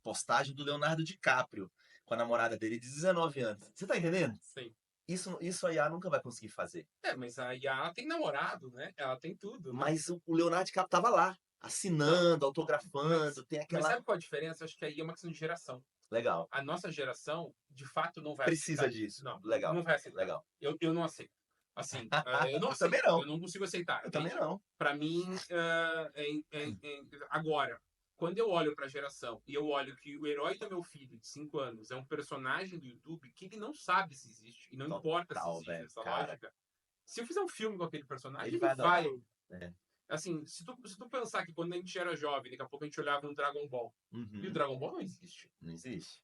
postagem do Leonardo DiCaprio com a namorada dele de 19 anos. Você tá entendendo? Sim. Isso a IA nunca vai conseguir fazer. Mas a IA tem namorado, né? Ela tem tudo, né? Mas o Leonardo DiCaprio tava lá, assinando, Mas, autografando, tem mas aquela. sabe qual a diferença? Eu acho que aí é uma questão de geração. Legal. A nossa geração, de fato, não vai Precisa aceitar. disso. Não, Legal. não vai aceitar. Legal. Eu não aceito. Assim, eu não Eu também aceito. Eu não. não consigo aceitar, Eu também entende? não. Para mim, agora, quando eu olho para a geração e eu olho que o herói do meu filho de 5 anos é um personagem do YouTube que ele não sabe se existe, e não importa se Total, existe velho. essa Cara, lógica, se eu fizer um filme com aquele personagem, ele ele vai vai. adorar. É. Assim, se tu pensar que quando a gente era jovem, daqui a pouco a gente olhava no Dragon Ball, e o Uhum. Dragon Ball não existe. Não existe.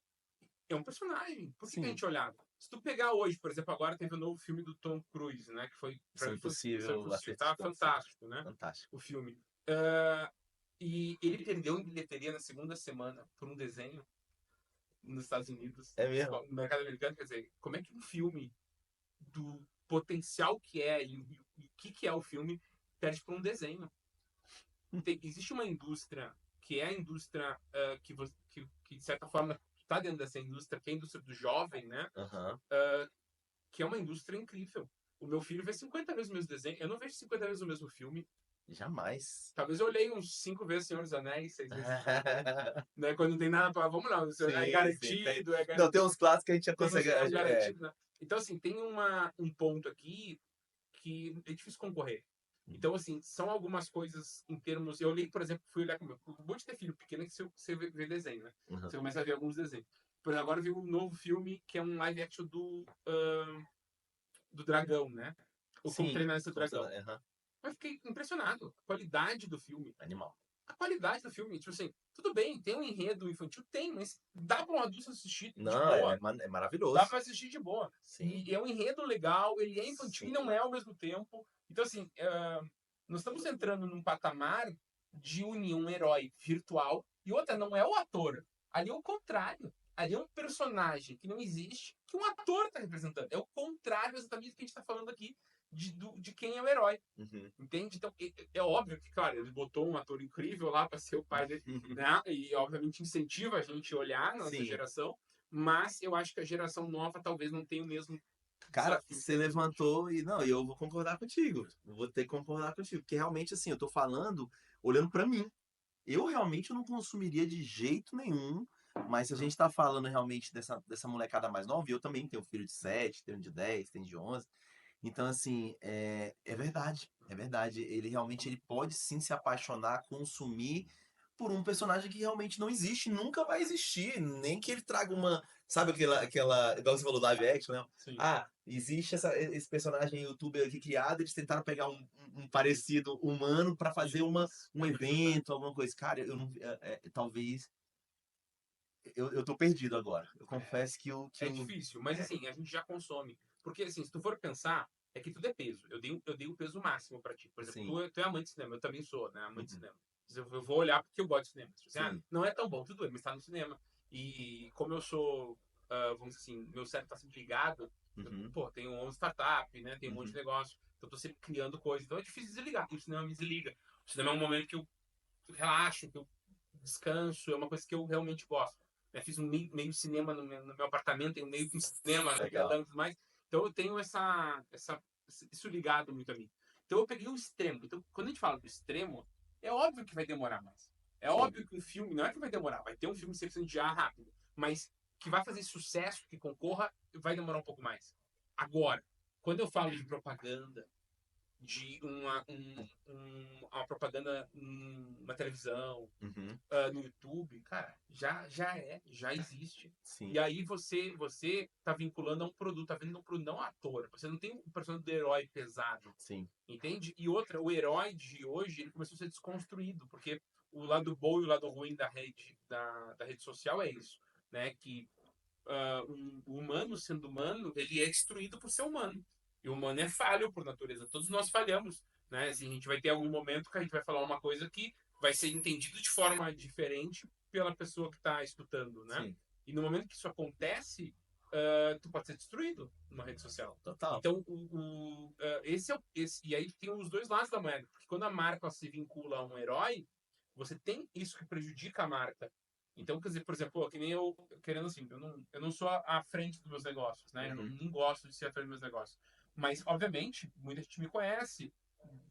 É um personagem. Por que a Sim. gente olhava? Se tu pegar hoje, por exemplo, agora teve o novo filme do Tom Cruise, né? Que foi, pra Missão mim, Missão Impossível, Impossível. Acerto de Tava Contas. fantástico, né? Fantástico. O filme. E ele perdeu em bilheteria na segunda semana por um desenho nos Estados Unidos, É mesmo? no mercado americano. Quer dizer, como é que um filme do potencial que é e o que é o filme perde por um desenho? Existe uma indústria que é a indústria que, de certa forma, está dentro dessa indústria, que é a indústria do jovem, né? Aham. Que é uma indústria incrível. O meu filho vê 50 vezes o mesmo desenho. Eu não vejo 50 vezes o mesmo filme. Jamais. Talvez eu olhei uns 5 vezes Senhor dos Anéis, 6 vezes. Né? Quando não tem nada para. Vamos lá, é Sim, sim. garantido, é Não, tem garantido. uns clássicos que a gente já Tem consegue. uns garantidos, né? Então, assim, tem um ponto aqui que é difícil concorrer. Então, assim, são algumas coisas em termos. Eu li, por exemplo, fui olhar com meu. Acabou de ter filho pequeno que você vê desenho, né? Uhum. Você começa a ver alguns desenhos. Por exemplo, agora vi um novo filme que é um live action do dragão, né? Ou como Sim. treinar esse dragão. Aham. Eu fiquei impressionado. A qualidade do filme. Animal. A qualidade do filme. Tipo assim, tudo bem, tem um enredo infantil? Tem, mas dá para um adulto assistir de Não, boa. é Dá maravilhoso. para assistir de boa. Sim. E é um enredo legal, ele é infantil e Sim. não é ao mesmo tempo. Então, assim, nós estamos entrando num patamar de unir um herói virtual e outra, não é o ator. Ali é o contrário. Ali é um personagem que não existe, que um ator está representando. É o contrário exatamente do que a gente está falando aqui de quem é o herói. Uhum. Entende? Então, é óbvio que, claro, ele botou um ator incrível lá para ser o pai dele, né? E, obviamente, incentiva a gente a olhar na nossa Sim. geração, mas eu acho que a geração nova talvez não tenha o mesmo Cara, desafio. você levantou e não, e eu vou concordar contigo. Eu vou ter que concordar contigo, porque realmente assim, eu tô falando olhando pra mim. Eu realmente não consumiria de jeito nenhum, mas se a gente tá falando realmente dessa molecada mais nova, e eu também tenho filho de 7, tenho de 10, tenho de 11. Então, assim, é verdade, é verdade. Ele realmente ele pode sim se apaixonar, consumir por um personagem que realmente não existe, nunca vai existir, nem que ele traga uma, sabe igual você falou, live action, né? Sim. Ah, existe esse personagem youtuber aqui criado, eles tentaram pegar um parecido humano para fazer um evento, alguma coisa. Cara, eu não, talvez eu tô perdido agora. Eu confesso que É eu, difícil, mas assim, a gente já consome. Porque, assim, se tu for pensar, é que tudo é peso. Eu dei o peso máximo pra ti. Por exemplo, sim, tu é amante de cinema, eu também sou, né? Amante de uhum, cinema. Eu vou olhar porque eu gosto de cinema. Tipo assim, sim, não é tão bom, tudo bem, mas tá no cinema. E como eu sou, vamos dizer assim, meu cérebro tá sempre ligado, uhum, pô, tem um startup, né? Tem um monte de uhum, negócio. Então eu tô sempre criando coisas. Então é difícil desligar. E o cinema me desliga. O cinema é um momento que eu relaxo, que eu descanso, é uma coisa que eu realmente gosto. Fiz um meio cinema no meu apartamento, tem um meio que um cinema, né, legal, e tudo mais. Então eu tenho isso ligado muito a mim. Então eu peguei o extremo. Então quando a gente fala do extremo, é óbvio que vai demorar mais. É sim, óbvio que um filme, não é que vai demorar, vai ter um filme 100% de ar rápido, mas que vai fazer sucesso, que concorra, vai demorar um pouco mais. Agora, quando eu falo de propaganda, de uma propaganda numa televisão, uhum, no YouTube, cara, já existe. sim, E aí você tá vinculando a um produto, tá vendo um produto, não um ator. Você não tem o personagem do herói pesado, sim, entende? E outra, o herói de hoje, ele começou a ser desconstruído, porque o lado bom e o lado ruim da rede social é isso, né? Que o humano, sendo humano, ele é destruído por ser humano. E o humano é falho por natureza. Todos nós falhamos, né? Assim, a gente vai ter algum momento que a gente vai falar uma coisa que vai ser entendido de forma diferente pela pessoa que está escutando, né? Sim, E no momento que isso acontece, tu pode ser destruído numa rede social. total. Então, e aí tem os dois lados da moeda. Porque quando a marca se vincula a um herói, você tem isso que prejudica a marca. Então, quer dizer, por exemplo, pô, que nem eu, querendo assim, eu não sou à frente dos meus negócios, né? Eu Uhum. não gosto de ser à frente dos meus negócios. Mas, obviamente, muita gente me conhece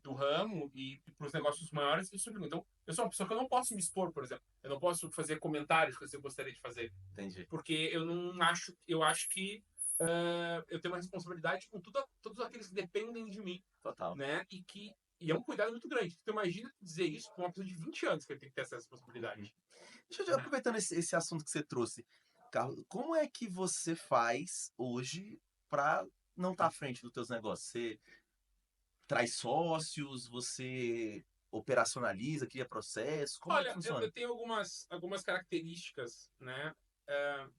do ramo e para os negócios maiores isso. Então, eu sou uma pessoa que eu não posso me expor, por exemplo. Eu não posso fazer comentários que eu gostaria de fazer. Entendi. Porque eu não acho, eu acho que eu tenho uma responsabilidade com todos aqueles que dependem de mim, Total. né? E é um cuidado muito grande. Então, imagina dizer isso para uma pessoa de 20 anos que ele tem que ter essa Uhum. responsabilidade. Deixa eu aproveitando esse assunto que você trouxe, Carlos, como é que você faz hoje para não estar à frente dos teus negócios? Você traz sócios, você operacionaliza, cria processos, como é que Olha, eu funciona? tenho algumas características, né,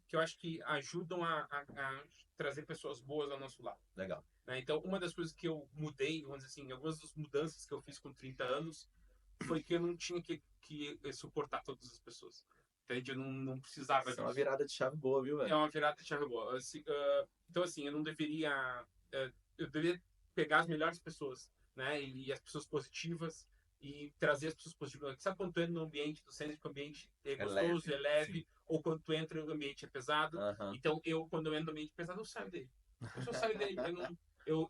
que eu acho que ajudam a trazer pessoas boas ao nosso lado. Legal. Né? Então, uma das coisas que eu mudei, vamos dizer assim, algumas das mudanças que eu fiz com 30 anos, foi que eu não tinha que suportar todas as pessoas. Entende? Eu não precisava Isso é uma disso. virada de chave boa, viu, É velho? uma virada de chave boa. Assim, então, assim, eu não deveria. Eu deveria pegar as melhores pessoas, né? E as pessoas positivas e trazer as pessoas positivas. Sabe quando tu entra no ambiente, tu sente que o ambiente é É gostoso, é leve, sim. leve, ou quando tu entra no ambiente é pesado. Aham. Então, quando eu entro no ambiente pesado, eu saio dele. Eu só saio dele. Eu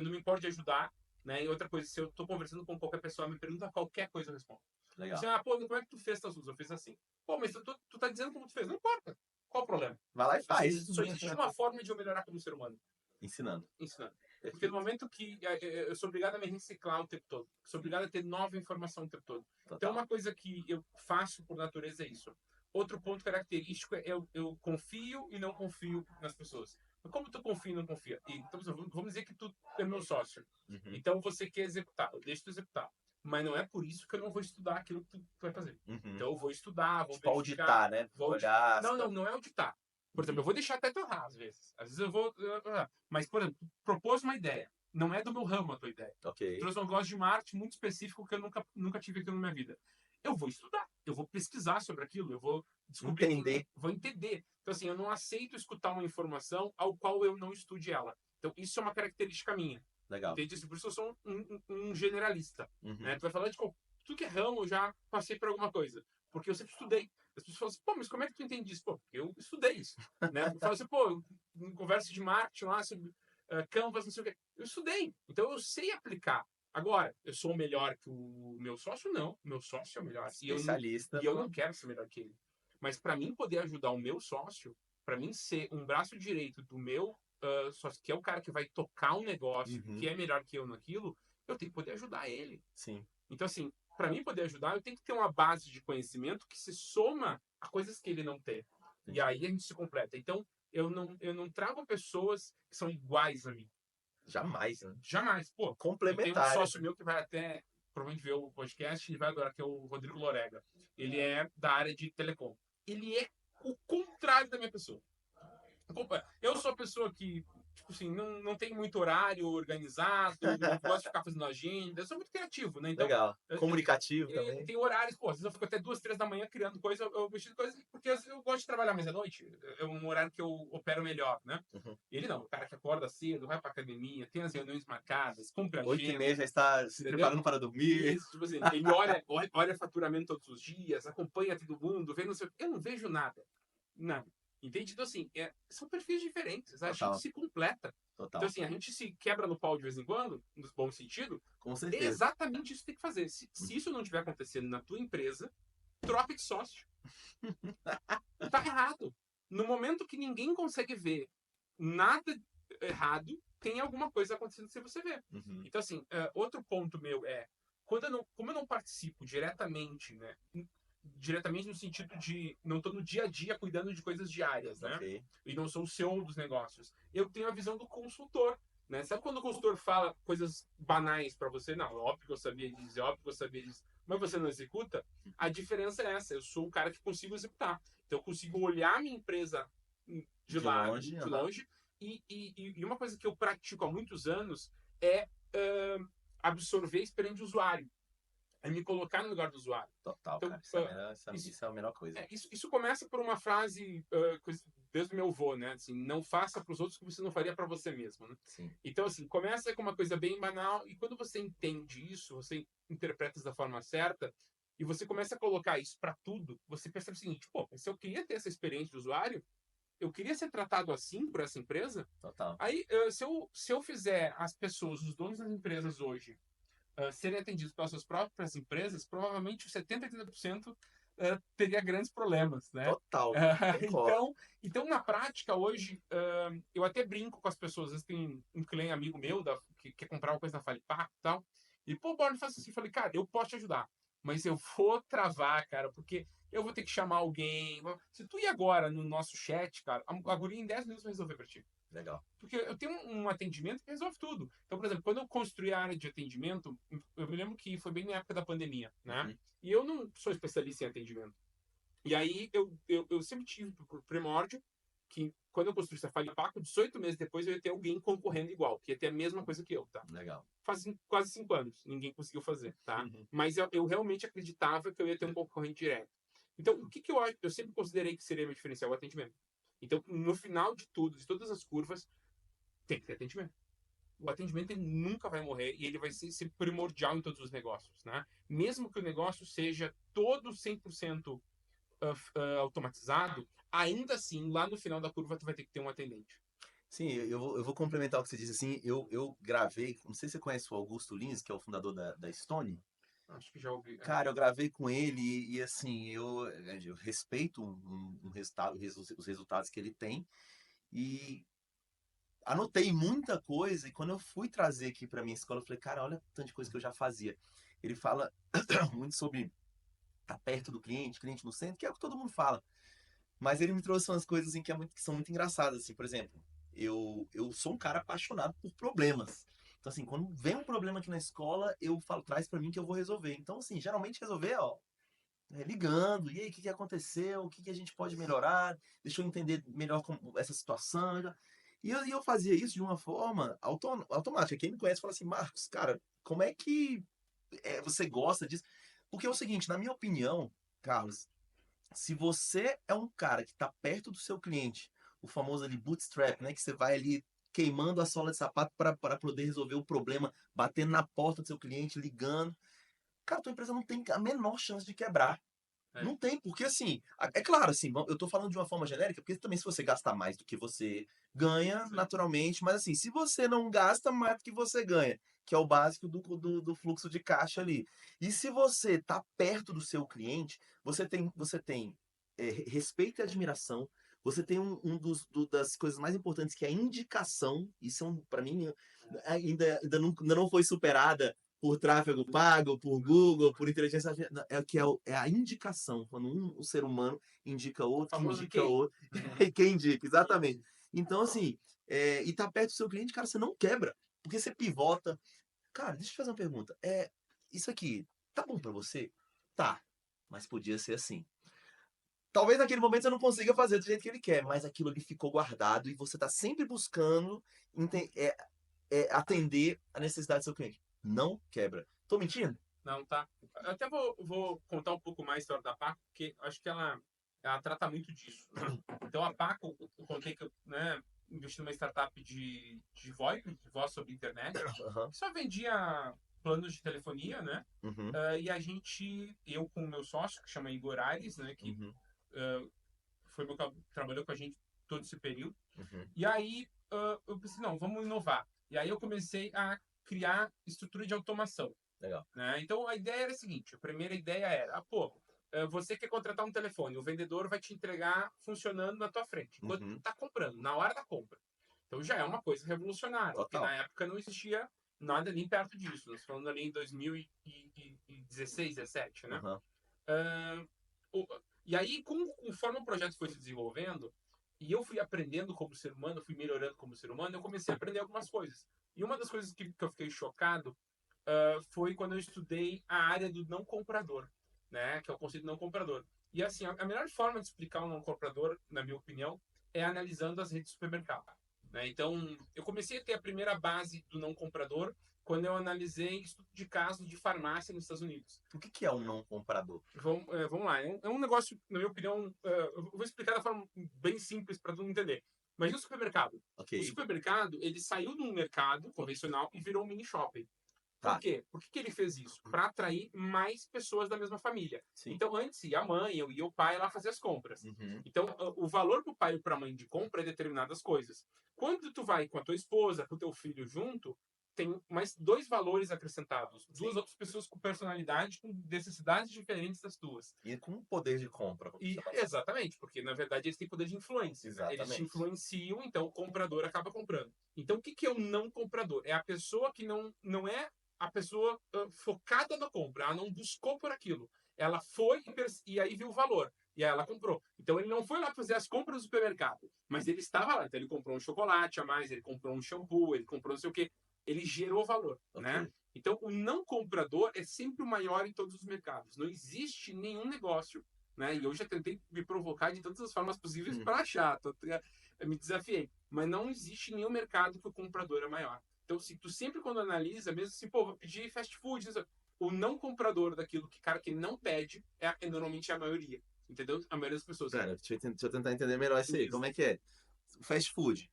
não me importo de ajudar, né? E outra coisa, se eu tô conversando com qualquer pessoa, me pergunta qualquer coisa, eu respondo. Assim, Legal. pô, como é que tu fez tua luz? Eu fiz assim. Pô, mas tu tá dizendo como tu fez. Não importa. Qual o problema? Vai lá e Assim, faz. só existe uma forma de eu melhorar como ser humano. Ensinando. Ensinando. Porque no Perfeito. momento que eu sou obrigado a me reciclar o tempo todo, sou obrigado a ter nova informação o tempo todo. Então, Total. uma coisa que eu faço por natureza é isso. Outro ponto característico é eu confio e não confio nas pessoas. Mas como tu confia e não confia? Então, vamos dizer que tu é meu sócio. Uhum. Então, você quer executar, eu deixo tu executar. Mas não é por isso que eu não vou estudar aquilo que tu vai fazer. Uhum. Então, eu vou estudar, vou Tipo, verificar, auditar, né? vou auditar. Olhar. Não, não, não é auditar. Por exemplo, Uhum. eu vou deixar até tu errar às vezes. Às vezes eu vou. Mas, por exemplo, propôs uma ideia. Não é do meu ramo a tua ideia. Ok. Trouxe um negócio de marketing muito específico que eu nunca tive aquilo na minha vida. Eu vou estudar, eu vou pesquisar sobre aquilo, eu vou descobrir Entender. vou entender. Então, assim, eu não aceito escutar uma informação ao qual eu não estude ela. Então, isso é uma característica minha. Legal. Entende? Por isso eu sou um generalista. Né? Uhum. Tu vai falar de tudo que é ramo, eu já passei por alguma coisa. Porque eu sempre estudei. As pessoas falam assim, pô, mas como é que tu entende isso? Pô, porque eu estudei isso. Né? Tu fala assim, pô, em conversa de marketing lá sobre Canvas, não sei o quê. Eu estudei. Então eu sei aplicar. Agora, eu sou melhor que o meu sócio? Não. O meu sócio é o melhor. Especialista E eu não no. quero ser melhor que ele. Mas para mim poder ajudar o meu sócio, para mim ser um braço direito do meu sócio, que é o cara que vai tocar um negócio, que Uhum. é melhor que eu naquilo, eu tenho que poder ajudar ele. Sim. Então, assim, para mim poder ajudar, eu tenho que ter uma base de conhecimento que se soma a coisas que ele não tem. E Entendi. aí a gente se completa. Então, eu não trago pessoas que são iguais a mim. Jamais, né? Jamais. Pô, eu tenho um Complementares, sócio né? meu que vai até provavelmente ver o podcast e vai adorar, que é o Rodrigo Lorega. Ele é da área de telecom. Ele é o contrário da minha pessoa. Eu sou a pessoa que, tipo assim, não tem muito horário organizado, não gosto de ficar fazendo agenda, eu sou muito criativo, né? Então, Legal. Comunicativo também. tem horários, pô, às vezes eu fico até 2, 3 da manhã criando coisa, eu mexendo coisa, porque às vezes eu gosto de trabalhar mais à noite, é um horário que eu opero melhor, né? Uhum. Ele não, o cara que acorda cedo, vai pra academia, tem as reuniões marcadas, cumpre a 8h30 agenda, já está se entendeu? preparando para dormir. Isso, tipo assim, ele olha faturamento todos os dias, acompanha todo mundo, vê não sei, eu não vejo nada. Não. Entende? Então, assim, são perfis diferentes. A gente Total, se completa. Então, total. assim, a gente se quebra no pau de vez em quando, no bom sentido. Com É certeza. exatamente isso que tem que fazer. Se isso não estiver acontecendo na tua empresa, troca de sócio. Tá errado. No momento que ninguém consegue ver nada errado, tem alguma coisa acontecendo sem você ver. Uhum. Então, assim, outro ponto meu é, como eu não participo diretamente, né? Diretamente no sentido de não estou no dia a dia cuidando de coisas diárias, né? Ok. E não sou o CEO dos negócios. Eu tenho a visão do consultor, né? Sabe quando o consultor fala coisas banais para você? Não, óbvio que eu sabia disso, óbvio que eu sabia disso, mas você não executa? A diferença é essa, eu sou o cara que consigo executar. Então eu consigo olhar a minha empresa de De lado, longe, de aham. longe, E uma coisa que eu pratico há muitos anos é absorver a experiência de usuário, é me colocar no lugar do usuário. Total, Então, cara. Isso é a melhor coisa. isso começa por uma frase desde o meu avô, né? Assim, não faça para os outros o que você não faria para você mesmo, né? Sim. Então, assim, começa com uma coisa bem banal e quando você entende isso, você interpreta isso da forma certa e você começa a colocar isso para tudo, você percebe o seguinte, pô, se eu queria ter essa experiência de usuário, eu queria ser tratado assim por essa empresa, Total. aí se eu fizer as pessoas, os donos das empresas hoje, serem atendidos pelas suas próprias empresas, provavelmente 70, 80% teria grandes problemas, né? Total. Concordo. Então, na prática, hoje, eu até brinco com as pessoas. Às vezes tem um cliente amigo meu que quer comprar uma coisa na Falipac e tal. E, pô, Borne, faz assim. Eu falei, cara, eu posso te ajudar, mas eu vou travar, cara, porque eu vou ter que chamar alguém. Se tu ir agora no nosso chat, cara, a guria em 10 minutos vai resolver pra ti. Legal. Porque eu tenho um atendimento que resolve tudo. Então, por exemplo, quando eu construí a área de atendimento, eu me lembro que foi bem na época da pandemia, né? Uhum. E eu não sou especialista em atendimento. E aí eu sempre tive por primórdio que quando eu construí essa falha Paco, 18 meses depois eu ia ter alguém concorrendo igual, que ia ter a mesma coisa que eu, tá? Legal. Faz quase 5 anos, ninguém conseguiu fazer, tá? Uhum. Mas eu realmente acreditava que eu ia ter um concorrente direto. Então, o que eu sempre considerei que seria meu diferencial? O atendimento. Então, no final de tudo, de todas as curvas, tem que ter atendimento. O atendimento ele nunca vai morrer e ele vai ser primordial em todos os negócios, né? Mesmo que o negócio seja todo 100% automatizado, ainda assim, lá no final da curva, tu vai ter que ter um atendente. Sim, eu vou complementar o que você disse. Assim, eu gravei, não sei se você conhece o Augusto Lins, que é o fundador da Stone. Acho que já ouvi. Cara, eu gravei com ele e assim, eu respeito um resultado, os resultados que ele tem e anotei muita coisa e quando eu fui trazer aqui para minha escola, eu falei, cara, olha tanta de coisa que eu já fazia. Ele fala muito sobre estar perto do cliente no centro, que é o que todo mundo fala. Mas ele me trouxe umas coisas assim, que são muito engraçadas, assim, por exemplo, eu sou um cara apaixonado por problemas. Então, assim, quando vem um problema aqui na escola, eu falo, traz para mim que eu vou resolver. Então, assim, geralmente resolver, ó, ligando, e aí, o que aconteceu? O que a gente pode melhorar? Deixa eu entender melhor essa situação. E eu fazia isso de uma forma automática. Quem me conhece fala assim, Marcos, cara, como é que você gosta disso? Porque é o seguinte, na minha opinião, Carlos, se você é um cara que está perto do seu cliente, o famoso ali bootstrap, né, que você vai ali queimando a sola de sapato para poder resolver o problema, batendo na porta do seu cliente, ligando, cara, tua empresa não tem a menor chance de quebrar. É, Não tem, porque assim, é claro, assim, eu tô falando de uma forma genérica, porque também se você gastar mais do que você ganha, sim. naturalmente, mas assim, se você não gasta mais do que você ganha, que é o básico do fluxo de caixa ali, e se você tá perto do seu cliente, você tem respeito e admiração, você tem das coisas mais importantes que é a indicação, isso é para mim, ainda não foi superada por tráfego pago, por Google, por inteligência artificial, é a indicação. Quando um ser humano indica O outro, que famoso indica QI. outro, e quem indica, exatamente. Então, assim, e tá perto do seu cliente, cara, você não quebra, porque você pivota. Cara, deixa eu te fazer uma pergunta. Isso aqui, tá bom pra você? Tá, mas podia ser assim. Talvez naquele momento você não consiga fazer do jeito que ele quer, mas aquilo ali ficou guardado e você tá sempre buscando atender a necessidade do seu cliente. Não quebra. Tô mentindo? Não, tá. Eu até vou contar um pouco mais a história da Paco, porque acho que ela trata muito disso, né? Então, a Paco, eu contei que eu, né, investi numa startup de voz sobre internet, Aham. que só vendia planos de telefonia, né? Uhum. E a gente, eu com o meu sócio, que chama Igor Aires, né, que Uhum. uh, foi meu que trabalhou com a gente todo esse período. Uhum. E aí eu pensei, não, vamos inovar. E aí eu comecei a criar estrutura de automação, Legal. né? Então a ideia era a seguinte: a primeira ideia era, você quer contratar um telefone, o vendedor vai te entregar funcionando na tua frente, enquanto tu Uhum. tá comprando, na hora da compra. Então já é uma coisa revolucionária, porque Total. na época não existia nada nem perto disso. Nós falando ali em 2016, 17, né? Aham. Ah, e aí, conforme o projeto foi se desenvolvendo, e eu fui aprendendo como ser humano, fui melhorando como ser humano, eu comecei a aprender algumas coisas. E uma das coisas que eu fiquei chocado foi quando eu estudei a área do não comprador, né? Que é o conceito do não comprador. E assim, a melhor forma de explicar um não comprador, na minha opinião, é analisando as redes de supermercado. né? Então, eu comecei a ter a primeira base do não comprador quando eu analisei estudo de casos de farmácia nos Estados Unidos. O que que é um não comprador? Vamos lá, é um negócio, na minha opinião, eu vou explicar da forma bem simples para todo mundo entender. Imagina o supermercado. Ok, O supermercado, ele saiu de um mercado convencional e virou um mini shopping. Por tá, quê? Por que que ele fez isso? Para atrair mais pessoas da mesma família. sim. Então, antes ia a mãe e o pai lá fazer as compras. Uhum. Então, o valor para o pai e para a mãe de compra é determinadas coisas. Quando tu vai com a tua esposa, com o teu filho junto, tem mais dois valores acrescentados. Duas Sim. outras pessoas com personalidade, com necessidades diferentes das tuas. E com poder de compra, vamos E chamar assim. exatamente, porque na verdade eles têm poder de influência, né? Eles te Exatamente. influenciam, então o comprador acaba comprando. Então o que que é o não comprador? É a pessoa que não é a pessoa focada na compra, ela não buscou por aquilo. Ela foi e aí viu o valor. E aí ela comprou. Então ele não foi lá fazer as compras do supermercado, mas ele estava lá. Então ele comprou um chocolate a mais, ele comprou um shampoo, ele comprou não sei o quê. Ele gerou valor, né? Ok. Então o não comprador é sempre o maior em todos os mercados. Não existe nenhum negócio, né? E eu já tentei me provocar de todas as formas possíveis Hum. para achar, me desafiei. Mas não existe nenhum mercado que o comprador é maior. Então, se tu sempre quando analisa, mesmo assim, pô, vou pedir fast food, o não comprador daquilo que cara que não pede é normalmente a maioria, entendeu? A maioria das pessoas. Pera, deixa eu tentar entender melhor isso aí. Isso. Como é que é? Fast food.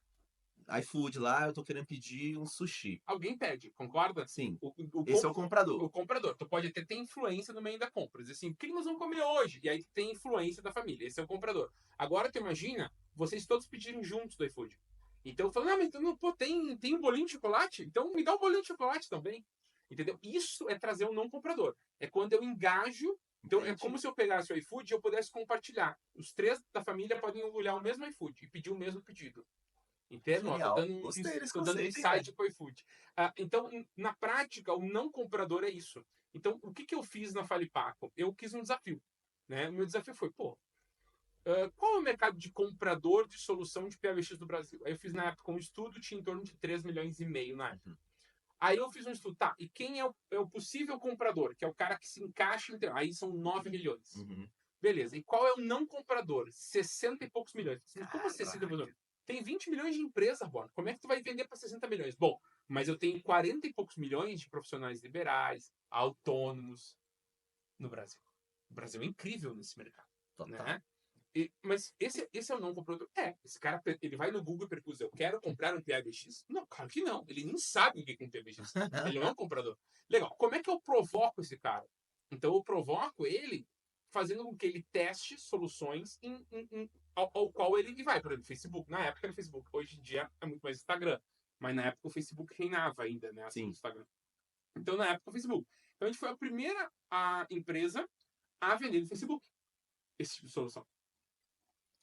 iFood lá, eu tô querendo pedir um sushi. Alguém pede, concorda? Sim. O, o, Esse é com- o comprador. o comprador, tu pode até ter influência no meio da compra. Dizer assim, o que nós vamos comer hoje? E aí tu tem influência da família. Esse é o comprador. Agora tu imagina vocês todos pedirem juntos do iFood. Então eu falo, não, mas não, pô, tem um bolinho de chocolate? Então me dá um bolinho de chocolate também. Entendeu? Isso é trazer um não comprador. É quando eu engajo. Então é como Entendi. se eu pegasse o iFood e eu pudesse compartilhar. Os três da família podem olhar o mesmo iFood e pedir o mesmo pedido. Entendo? Ó, Genial. Gostei desse tô dando conceito, hein, velho? insight para o iFood. Então, na prática, o não comprador é isso. Então, o que, que eu fiz na Falipaco? Eu quis um desafio. Né? O meu desafio foi, pô, qual é o mercado de comprador de solução de PBX do Brasil? Aí eu fiz na época um estudo, tinha em torno de 3 milhões e meio na época. Uhum. Aí eu fiz um estudo, tá, e quem é o possível comprador? Que é o cara que se encaixa em... Aí são 9 milhões. Uhum. Beleza. E qual é o não comprador? 60 e poucos milhões. Como 60 e poucos Caraca. milhões? Tem 20 milhões de empresa, Borna. Como é que tu vai vender para 60 milhões? Bom, mas eu tenho 40 e poucos milhões de profissionais liberais, autônomos no Brasil. O Brasil é incrível nesse mercado, Total. né? Mas esse é o não comprador. Esse cara ele vai no Google e pergunta, eu quero comprar um PABX? Não, claro que não. Ele nem sabe o que é um PABX. Ele não é um comprador. Legal. Como é que eu provoco esse cara? Então eu provoco ele fazendo com que ele teste soluções ao qual ele vai. Por exemplo, Facebook. Na época era Facebook. Hoje em dia é muito mais Instagram. Mas na época o Facebook reinava ainda, né? Assim, o Sim. Instagram. Então na época o Facebook. Então a gente foi a primeira empresa a vender no Facebook esse tipo de solução.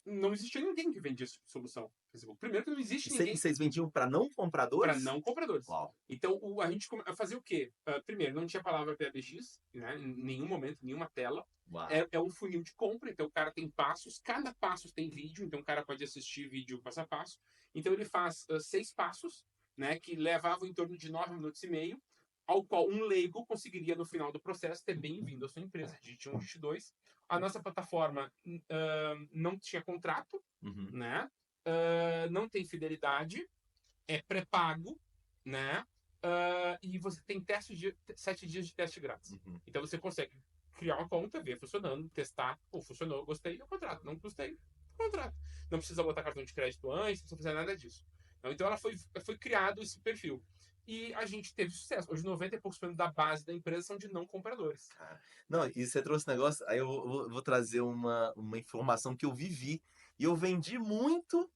Não existia ninguém que vendia esse tipo de solução no Facebook. Primeiro que não E existe ninguém vocês vendiam para não para compradores? não compradores. Uau. Então, a gente fazia o quê? Primeiro, não tinha palavra PBX, né? Em nenhum momento, nenhuma tela. Uau. É um funil de compra, então o cara tem passos, cada passo tem vídeo, então o cara pode assistir vídeo passo a passo. Então ele faz 6 passos, né, que levavam em torno de 9 minutos e meio, ao qual um leigo conseguiria, no final do processo, ter bem-vindo à sua empresa. Digite 1, digite 2. A nossa plataforma não tinha contrato, Uhum. né? Não tem fidelidade, é pré-pago, né? E você tem 7 dias de teste grátis. Uhum. Então você consegue criar uma conta, ver funcionando, testar, ou funcionou, gostei, eu contrato. Não gostei, contrato. Não precisa botar cartão de crédito antes, não precisa fazer nada disso. Então ela foi criado esse perfil. E a gente teve sucesso. Hoje 90 e poucos por cento da base da empresa são de não compradores. Cara, não, e você trouxe um negócio, aí eu vou trazer uma informação que eu vivi. E eu vendi muito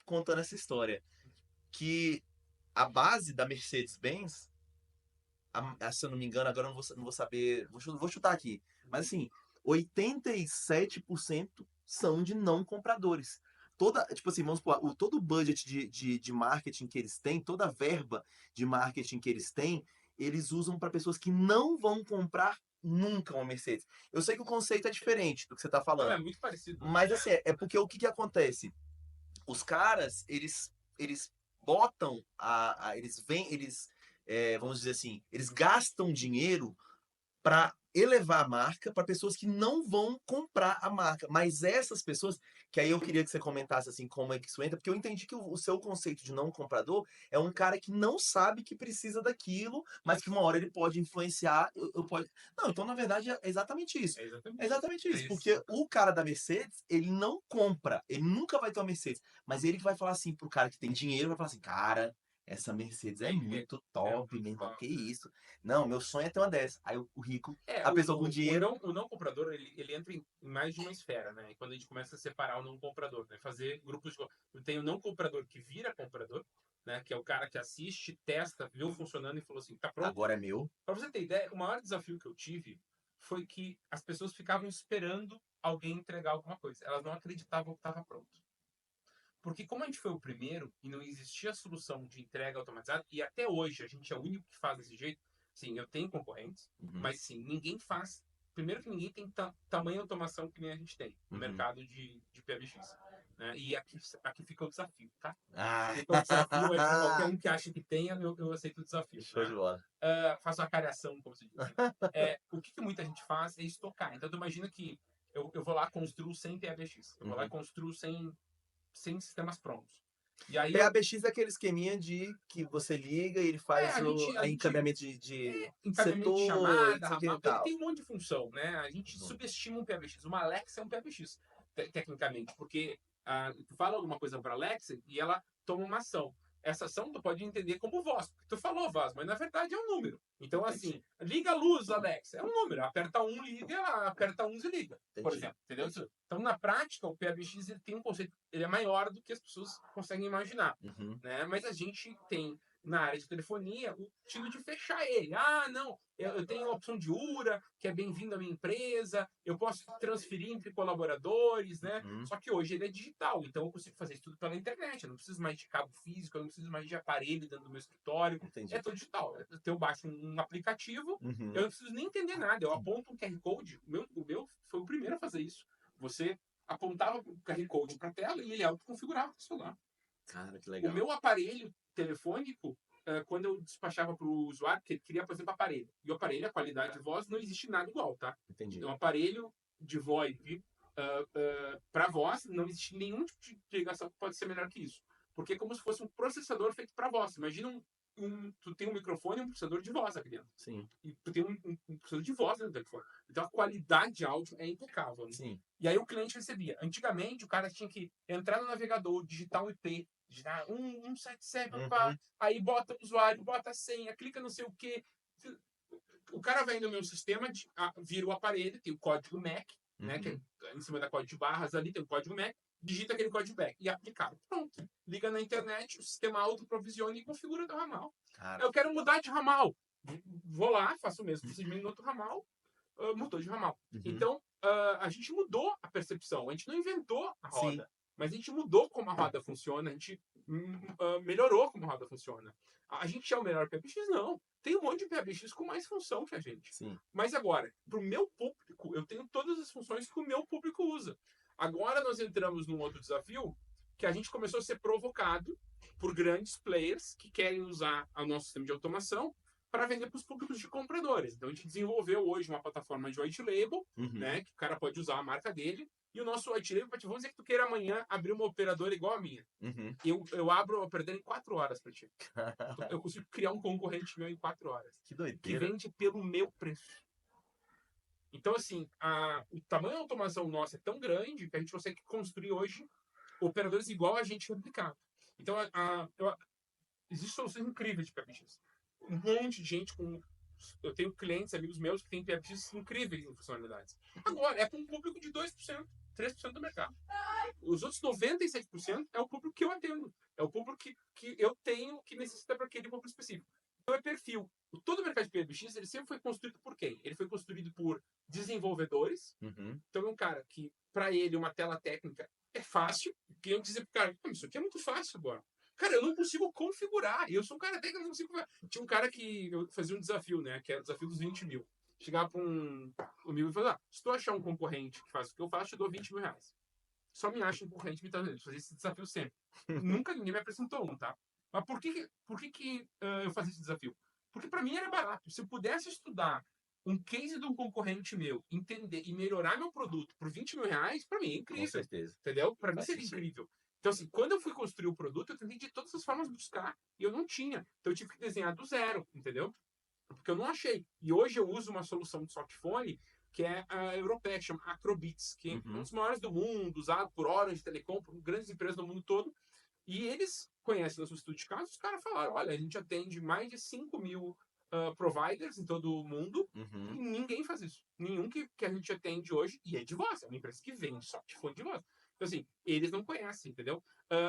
contando essa história. Que a base da Mercedes-Benz, se eu não me engano, agora eu não vou saber, vou chutar aqui. Mas assim, 87% são de não compradores. Tipo assim, vamos supor, todo o budget de marketing que eles têm, toda a verba de marketing que eles têm, eles usam para pessoas que não vão comprar nunca uma Mercedes. Eu sei que o conceito é diferente do que você está Não, é falando, muito parecido. mas assim, é porque o que que acontece? Os caras, eles botam eles vêm, vamos dizer assim, eles gastam dinheiro para elevar a marca para pessoas que não vão comprar a marca, mas essas pessoas Que aí eu queria que você comentasse, assim, como é que isso entra, porque eu entendi que o seu conceito de não comprador é um cara que não sabe que precisa daquilo, mas que Isso. uma hora ele pode influenciar, eu pode não, então na verdade é exatamente isso. É É exatamente isso. exatamente É isso, isso. porque o cara da Mercedes, ele não compra, ele nunca vai ter uma Mercedes, mas ele que vai falar assim para o cara que tem dinheiro, vai falar assim: "Cara, essa Mercedes é muito É top, muito meu irmão, top. que isso. Não, meu sonho é ter uma dessa". Aí o rico, É, a pessoa com dinheiro o não comprador, ele entra em mais de uma esfera, né? E quando a gente começa a separar o não comprador, né? Fazer grupos de... Tem o não comprador que vira comprador, né? Que é o cara que assiste, testa, viu funcionando e falou assim, tá pronto. agora é meu. Para você ter ideia, o maior desafio que eu tive foi que as pessoas ficavam esperando alguém entregar alguma coisa. Elas não acreditavam que estava pronto. Porque como a gente foi o primeiro e não existia solução de entrega automatizada, e até hoje a gente é o único que faz desse jeito, sim, eu tenho concorrentes, Uhum, mas sim, ninguém faz. Primeiro que ninguém tem tamanha automação que nem a gente tem no uhum. mercado de PBX. Né? E aqui fica o desafio, tá? Ah. Fica o desafio, é para qualquer um que acha que tenha, eu aceito o desafio. Show de Né? bola. Faço a cariação, como se diz. O que muita gente faz é estocar. Então, tu imagina que eu vou lá construo sem PBX. Eu vou lá e Uhum. construo sem sistemas prontos. E aí PABX é aquele esqueminha de que você liga e ele faz a o gente, a encaminhamento de encaminhamento de setor, chamada, isso aqui e ramal, ele tal. tem um monte de função, né? A gente Uhum. subestima um PBX. Uma Alexa é um PBX, tecnicamente, porque tu fala alguma coisa para Alexa e ela toma uma ação. Essa ação tu pode entender como voz, porque tu falou voz, mas na verdade é um número. Então, Entendi, assim, liga a luz, Alexa, é um número. Aperta um, liga, ela aperta um, desliga, por entendi, exemplo. Entendeu? entendi. Então, na prática, o PBX ele tem um conceito, ele é maior do que as pessoas conseguem imaginar. Uhum. Né? Mas a gente tem na área de telefonia o estilo de fechar ele. Ah, não, eu tenho a opção de URA, que é bem-vindo à minha empresa, eu posso transferir entre colaboradores, né? Uhum. Só que hoje ele é digital, então eu consigo fazer isso tudo pela internet. Eu não preciso mais de cabo físico, eu não preciso mais de aparelho dentro do meu escritório. É Entendi. tudo digital. Eu baixo um aplicativo, eu Uhum. não preciso nem entender nada. Eu aponto um QR Code, o meu foi o primeiro a fazer isso. Você apontava o QR Code para a tela e ele autoconfigurava o celular. Cara, que O legal. meu aparelho telefônico, quando eu despachava para o usuário, que ele queria, por exemplo, aparelho. E o aparelho, a qualidade de voz, não existe nada igual, tá? Entendi. Um aparelho de VoIP para voz, não existe nenhum tipo de ligação que pode ser melhor que isso. Porque é como se fosse um processador feito para voz. Imagina tu tem um microfone e um processador de voz aqui dentro. Sim, E tu tem um processador de voz dentro do telefone. Então a qualidade de áudio é impecável. Né? sim. E aí o cliente recebia. Antigamente, o cara tinha que entrar no navegador, digitar um IP, digitar 177, Uhum. aí bota o usuário, bota a senha, clica não sei o quê. O cara vem no meu sistema, vira o aparelho, tem o código MAC, né, que é Uhum. em cima da código de barras ali, tem o código MAC, digita aquele código MAC e aplicar. Pronto. Liga na internet, o sistema autoprovisiona e configura do ramal. Cara. Eu quero mudar de ramal. Vou lá, faço o mesmo procedimento no outro ramal, mudou de ramal. Uhum. Então, a gente mudou a percepção. A gente não inventou a Sim, roda, mas a gente mudou como a roda funciona, a gente melhorou como a roda funciona. A gente é o melhor PBX? Não. Tem um monte de PBX com mais função que a gente. sim. Mas agora, para o meu público, eu tenho todas as funções que o meu público usa. Agora nós entramos num outro desafio que a gente começou a ser provocado por grandes players que querem usar o nosso sistema de automação para vender para os públicos de compradores. Então a gente desenvolveu hoje uma plataforma de white label, Uhum. né, que o cara pode usar a marca dele, e o nosso white label, vamos dizer que tu queira amanhã abrir uma operadora igual a minha. Uhum. Eu abro a operadora em 4 horas para ti. Eu consigo criar um concorrente meu em 4 horas, Que que doideira. vende pelo meu preço. Então, assim, o tamanho da automação nossa é tão grande que a gente consegue construir hoje operadores igual a gente replicado. Então, existem soluções incríveis de PBX. Um monte de gente com. Eu tenho clientes, amigos meus, que têm PBX incríveis em funcionalidades. Agora, é com um público de 2%, 3% do mercado. Os outros 97% é o público que eu atendo. É o público que eu tenho que necessita para aquele público específico. Então é perfil. Todo o mercado de PBX ele sempre foi construído por quem? Ele foi construído por desenvolvedores. Uhum. Então é um cara que, para ele, uma tela técnica é fácil. Que eu dizer pro cara, isso aqui é muito fácil agora. Cara, eu não consigo configurar. Eu sou um cara técnico, eu não consigo configurar. Tinha um cara que eu fazia um desafio, né? Que era o desafio dos 20 mil. Chegava para um amigo e falava, se tu achar um concorrente que faz o que eu faço, eu te dou 20 mil reais. Só me acha um concorrente imitando ele. Fazer esse desafio sempre. Nunca ninguém me apresentou um, tá? Mas por que eu fazia esse desafio? Porque para mim era barato. Se eu pudesse estudar um case de um concorrente meu entender e melhorar meu produto por 20 mil reais, para mim é Com incrível. certeza. Entendeu? Para mim Faz seria sentido. incrível. Então, assim, quando eu fui construir o produto, eu tentei de todas as formas buscar e eu não tinha. Então, eu tive que desenhar do zero, entendeu? Porque eu não achei. E hoje eu uso uma solução de softphone que é a europeia, que chama Acrobits, que é um Uhum. dos maiores do mundo, usado por Orange, Telecom, por grandes empresas do mundo todo. E eles conhecem nosso estudo de caso, os caras falaram, olha, a gente atende mais de 5 mil providers em todo o mundo e Uhum. ninguém faz isso. Nenhum que a gente atende hoje, e é de voz, é uma empresa que vende softphone de voz. Então, assim, eles não conhecem, entendeu?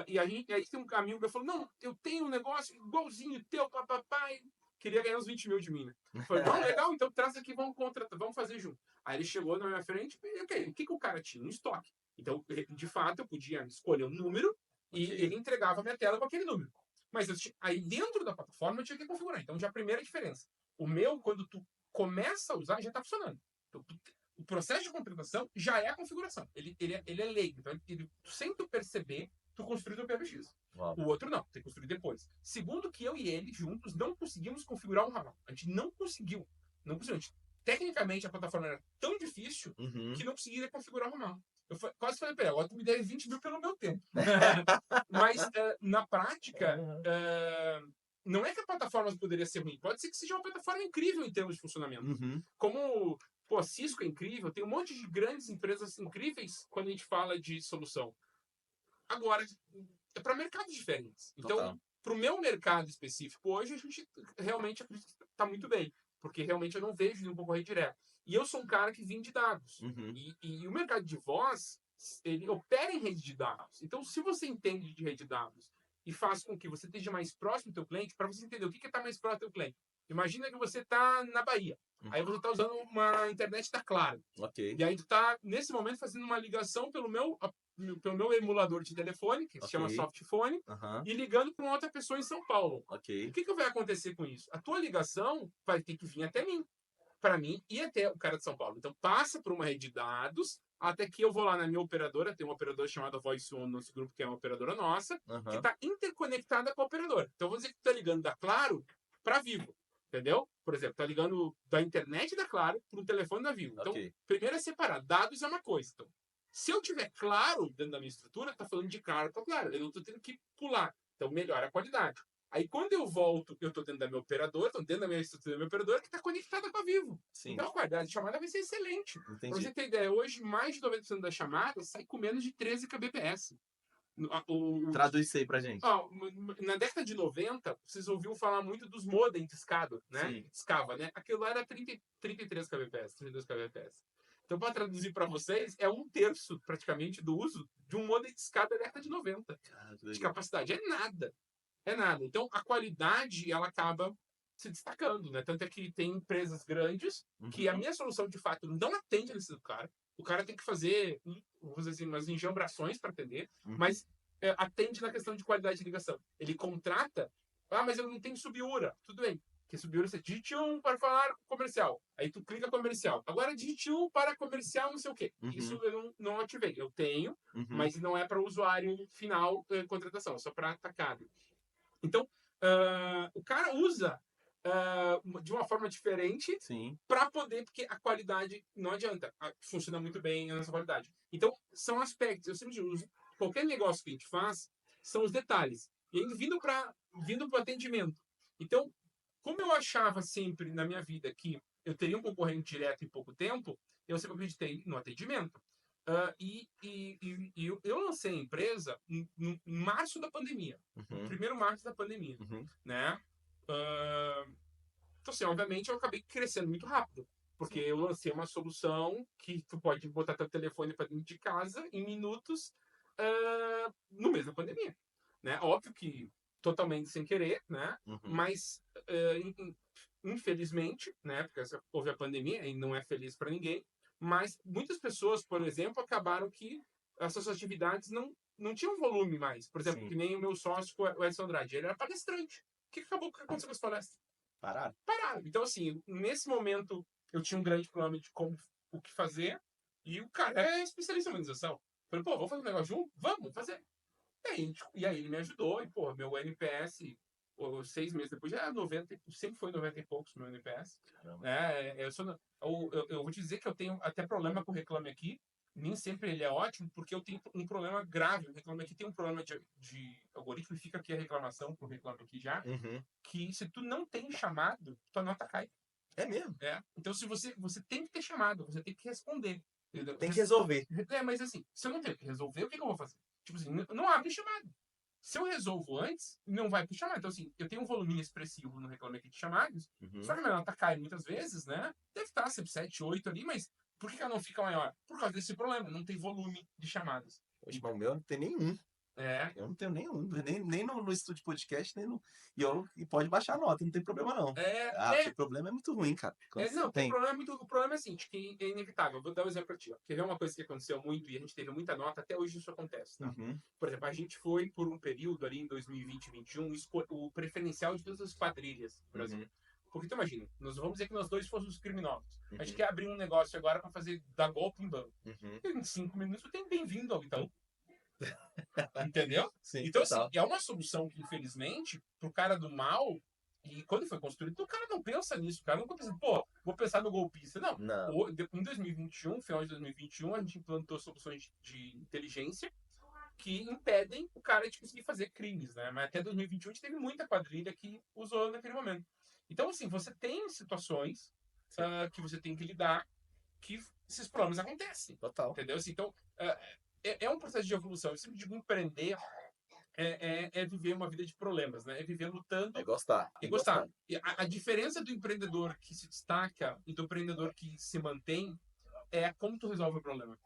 E aí tem um amigo que falou, não, eu tenho um negócio igualzinho teu, papapá, e queria ganhar uns 20 mil de mim, né? Eu falei, não, legal, então traz aqui, vamos contratar, vamos fazer junto. Aí ele chegou na minha frente, e ok, o que o cara tinha? Um estoque. Então, de fato, eu podia escolher um número e Ok. ele entregava a minha tela com aquele número. Mas aí dentro da plataforma eu tinha que configurar. Então, já a primeira diferença. O meu, quando tu começa a usar, já está funcionando. Então, o processo de contratação já é a configuração. Ele é leigo. Então, sem tu perceber, tu construiu o PBX. Uau. O outro não, tem que construir depois. Segundo que eu e ele, juntos, não conseguimos configurar um ramal. A gente não conseguiu. Não conseguiu. Tecnicamente, a plataforma era tão difícil Uhum. que não conseguiria configurar o ramal. Quase falei para ele, agora tu me deve 20 mil pelo meu tempo. Mas, na prática, Uhum. não é que a plataforma poderia ser ruim. Pode ser que seja uma plataforma incrível em termos de funcionamento. Uhum. Como, pô, a Cisco é incrível, tem um monte de grandes empresas incríveis quando a gente fala de solução. Agora, é para mercados diferentes. Então, Total. para o meu mercado específico, hoje a gente realmente está muito bem, porque realmente eu não vejo nenhum concorrente direto. E eu sou um cara que vende dados. Uhum. E o mercado de voz, ele opera em rede de dados. Então, se você entende de rede de dados e faz com que você esteja mais próximo do teu cliente, para você entender o que está mais próximo do teu cliente. Imagina que você está na Bahia. Aí você está usando uma internet da Claro. Ok. E aí tu está, nesse momento, fazendo uma ligação pelo meu emulador de telefone, que se chama Ok. Softphone, Aham. e ligando com outra pessoa em São Paulo. O Ok. que vai acontecer com isso? A tua ligação vai ter que vir até mim, para mim e até o cara de São Paulo. Então passa por uma rede de dados, até que eu vou lá na minha operadora, tem uma operadora chamada Voice On no nosso grupo, que é uma operadora nossa, que Aham. está interconectada com a operadora. Então vamos dizer que tu está ligando da Claro para Vivo. Entendeu? Por exemplo, tá ligando da internet da Claro para o telefone da Vivo. Então, Ok. primeiro é separar. Dados é uma coisa. Então, se eu tiver Claro dentro da minha estrutura, tá falando de Claro para Claro. Eu não estou tendo que pular. Então, melhora a qualidade. Aí, quando eu volto, eu estou dentro da minha operadora, estou dentro da minha estrutura da minha operadora, que está conectada com a Vivo. Sim. Então, a qualidade de chamada vai ser excelente. Para você Entendi. ter ideia, hoje, mais de 90% das chamadas sai com menos de 13 kbps. Traduz isso aí pra gente. Na década de 90, vocês ouviram falar muito dos modem discado, né? Sim. Discava, né? Aquilo lá era 33 kbps, 32 kbps. Então, para traduzir para vocês, é um terço, praticamente, do uso de um modem discado da década de 90. Cara, que De legal. capacidade. É nada. É nada. Então, a qualidade, ela acaba se destacando, né? Tanto é que tem empresas grandes que a Uhum. minha solução, de fato, não atende a necessidade do cara. O cara tem que fazer, vamos dizer assim, umas enjambrações para atender, Uhum. mas atende na questão de qualidade de ligação. Ele contrata, mas eu não tenho subiura. Tudo bem. Que subiura você digite 1 para falar comercial. Aí tu clica comercial. Agora digite 1 para comercial, não sei o quê. Isso Uhum. eu não ativei. Eu tenho, Uhum. mas não é para o usuário final contratação, é só para atacado. Então, o cara usa de uma forma diferente Sim. para poder, porque a qualidade não adianta, funciona muito bem a nossa qualidade. Então, são aspectos, eu sempre uso, qualquer negócio que a gente faz, são os detalhes. E aí, vindo para o atendimento. Então, como eu achava sempre na minha vida que eu teria um concorrente direto em pouco tempo, eu sempre acreditei no atendimento. Eu lancei a empresa em março da pandemia, no Uhum. primeiro março da pandemia, Uhum. né? Então, assim, obviamente, eu acabei crescendo muito rápido, porque Sim. eu lancei uma solução que tu pode botar teu telefone para dentro de casa em minutos no mês da pandemia, né? Óbvio que totalmente sem querer, né? Uhum. Mas infelizmente, né? Porque houve a pandemia e não é feliz para ninguém. Mas muitas pessoas, por exemplo, acabaram que essas atividades não tinham volume mais. Por exemplo, Sim. que nem o meu sócio, o Edson Andrade, ele era palestrante. O que acabou que aconteceu com as palestras? Parado. Pararam. Então, assim, nesse momento, eu tinha um grande problema de o que fazer. E o cara é especialista em organização. Falei, pô, vamos fazer um negócio junto? Vamos fazer. E aí ele me ajudou. E, pô, meu NPS ou 6 meses depois, já é 90, sempre foi 90 e poucos meu NPS. Caramba. Eu vou te dizer que eu tenho até problema com o Reclame Aqui. Nem sempre ele é ótimo, porque eu tenho um problema grave. O Reclame Aqui tem um problema de algoritmo, fica aqui a reclamação pro Reclame Aqui já, Uhum. que se tu não tem chamado, tua nota cai. É mesmo? Então, se você tem que ter chamado, você tem que responder. Entendeu? Tem que resolver. Mas assim, se eu não tenho que resolver, o que eu vou fazer? Tipo assim, não abre chamado. Se eu resolvo antes, não vai pro chamado. Então, assim, eu tenho um volume expressivo no Reclame Aqui de chamados, só que a minha nota cai muitas vezes, né? Deve estar sempre 7, 8 ali, mas por que ela não fica maior? Por causa desse problema, não tem volume de chamadas. Poxa, mas o meu não tem nenhum. É, Eu não tenho nenhum. Nem no estúdio podcast, nem no. E pode baixar a nota, não tem problema não. é, Ah, porque é, o problema é muito ruim, cara. Quando você não, tem. o problema é assim, de que é inevitável. Vou dar um exemplo pra ti. Ó. Quer ver uma coisa que aconteceu muito e a gente teve muita nota, até hoje isso acontece, tá? Uhum. Por exemplo, a gente foi por um período ali em 2020 e 2021 o preferencial de todas as quadrilhas no Brasil. Uhum. Porque tu imagina, nós vamos dizer que nós dois fôssemos criminosos. A gente Uhum. quer abrir um negócio agora para dar golpe em banco. Uhum. E em 5 minutos tu tem bem-vindo ao Itaú. Entendeu? Sim, Então, assim, total. é uma solução que, infelizmente, pro cara do mal, e quando foi construído, o cara não pensa nisso. O cara não pensa, pô, vou pensar no golpista. Não. Não. Em 2021, final de 2021, a gente implantou soluções de inteligência que impedem o cara de conseguir fazer crimes, né? Mas até 2021 a gente teve muita quadrilha que usou naquele momento. Então, assim, você tem situações que você tem que lidar que esses problemas acontecem. Total. Entendeu? Assim, então, é um processo de evolução. Eu sempre digo empreender é viver uma vida de problemas, né? É viver lutando É gostar. e É gostar. gostar. E a diferença do empreendedor que se destaca e do empreendedor que se mantém é como tu resolve o problema.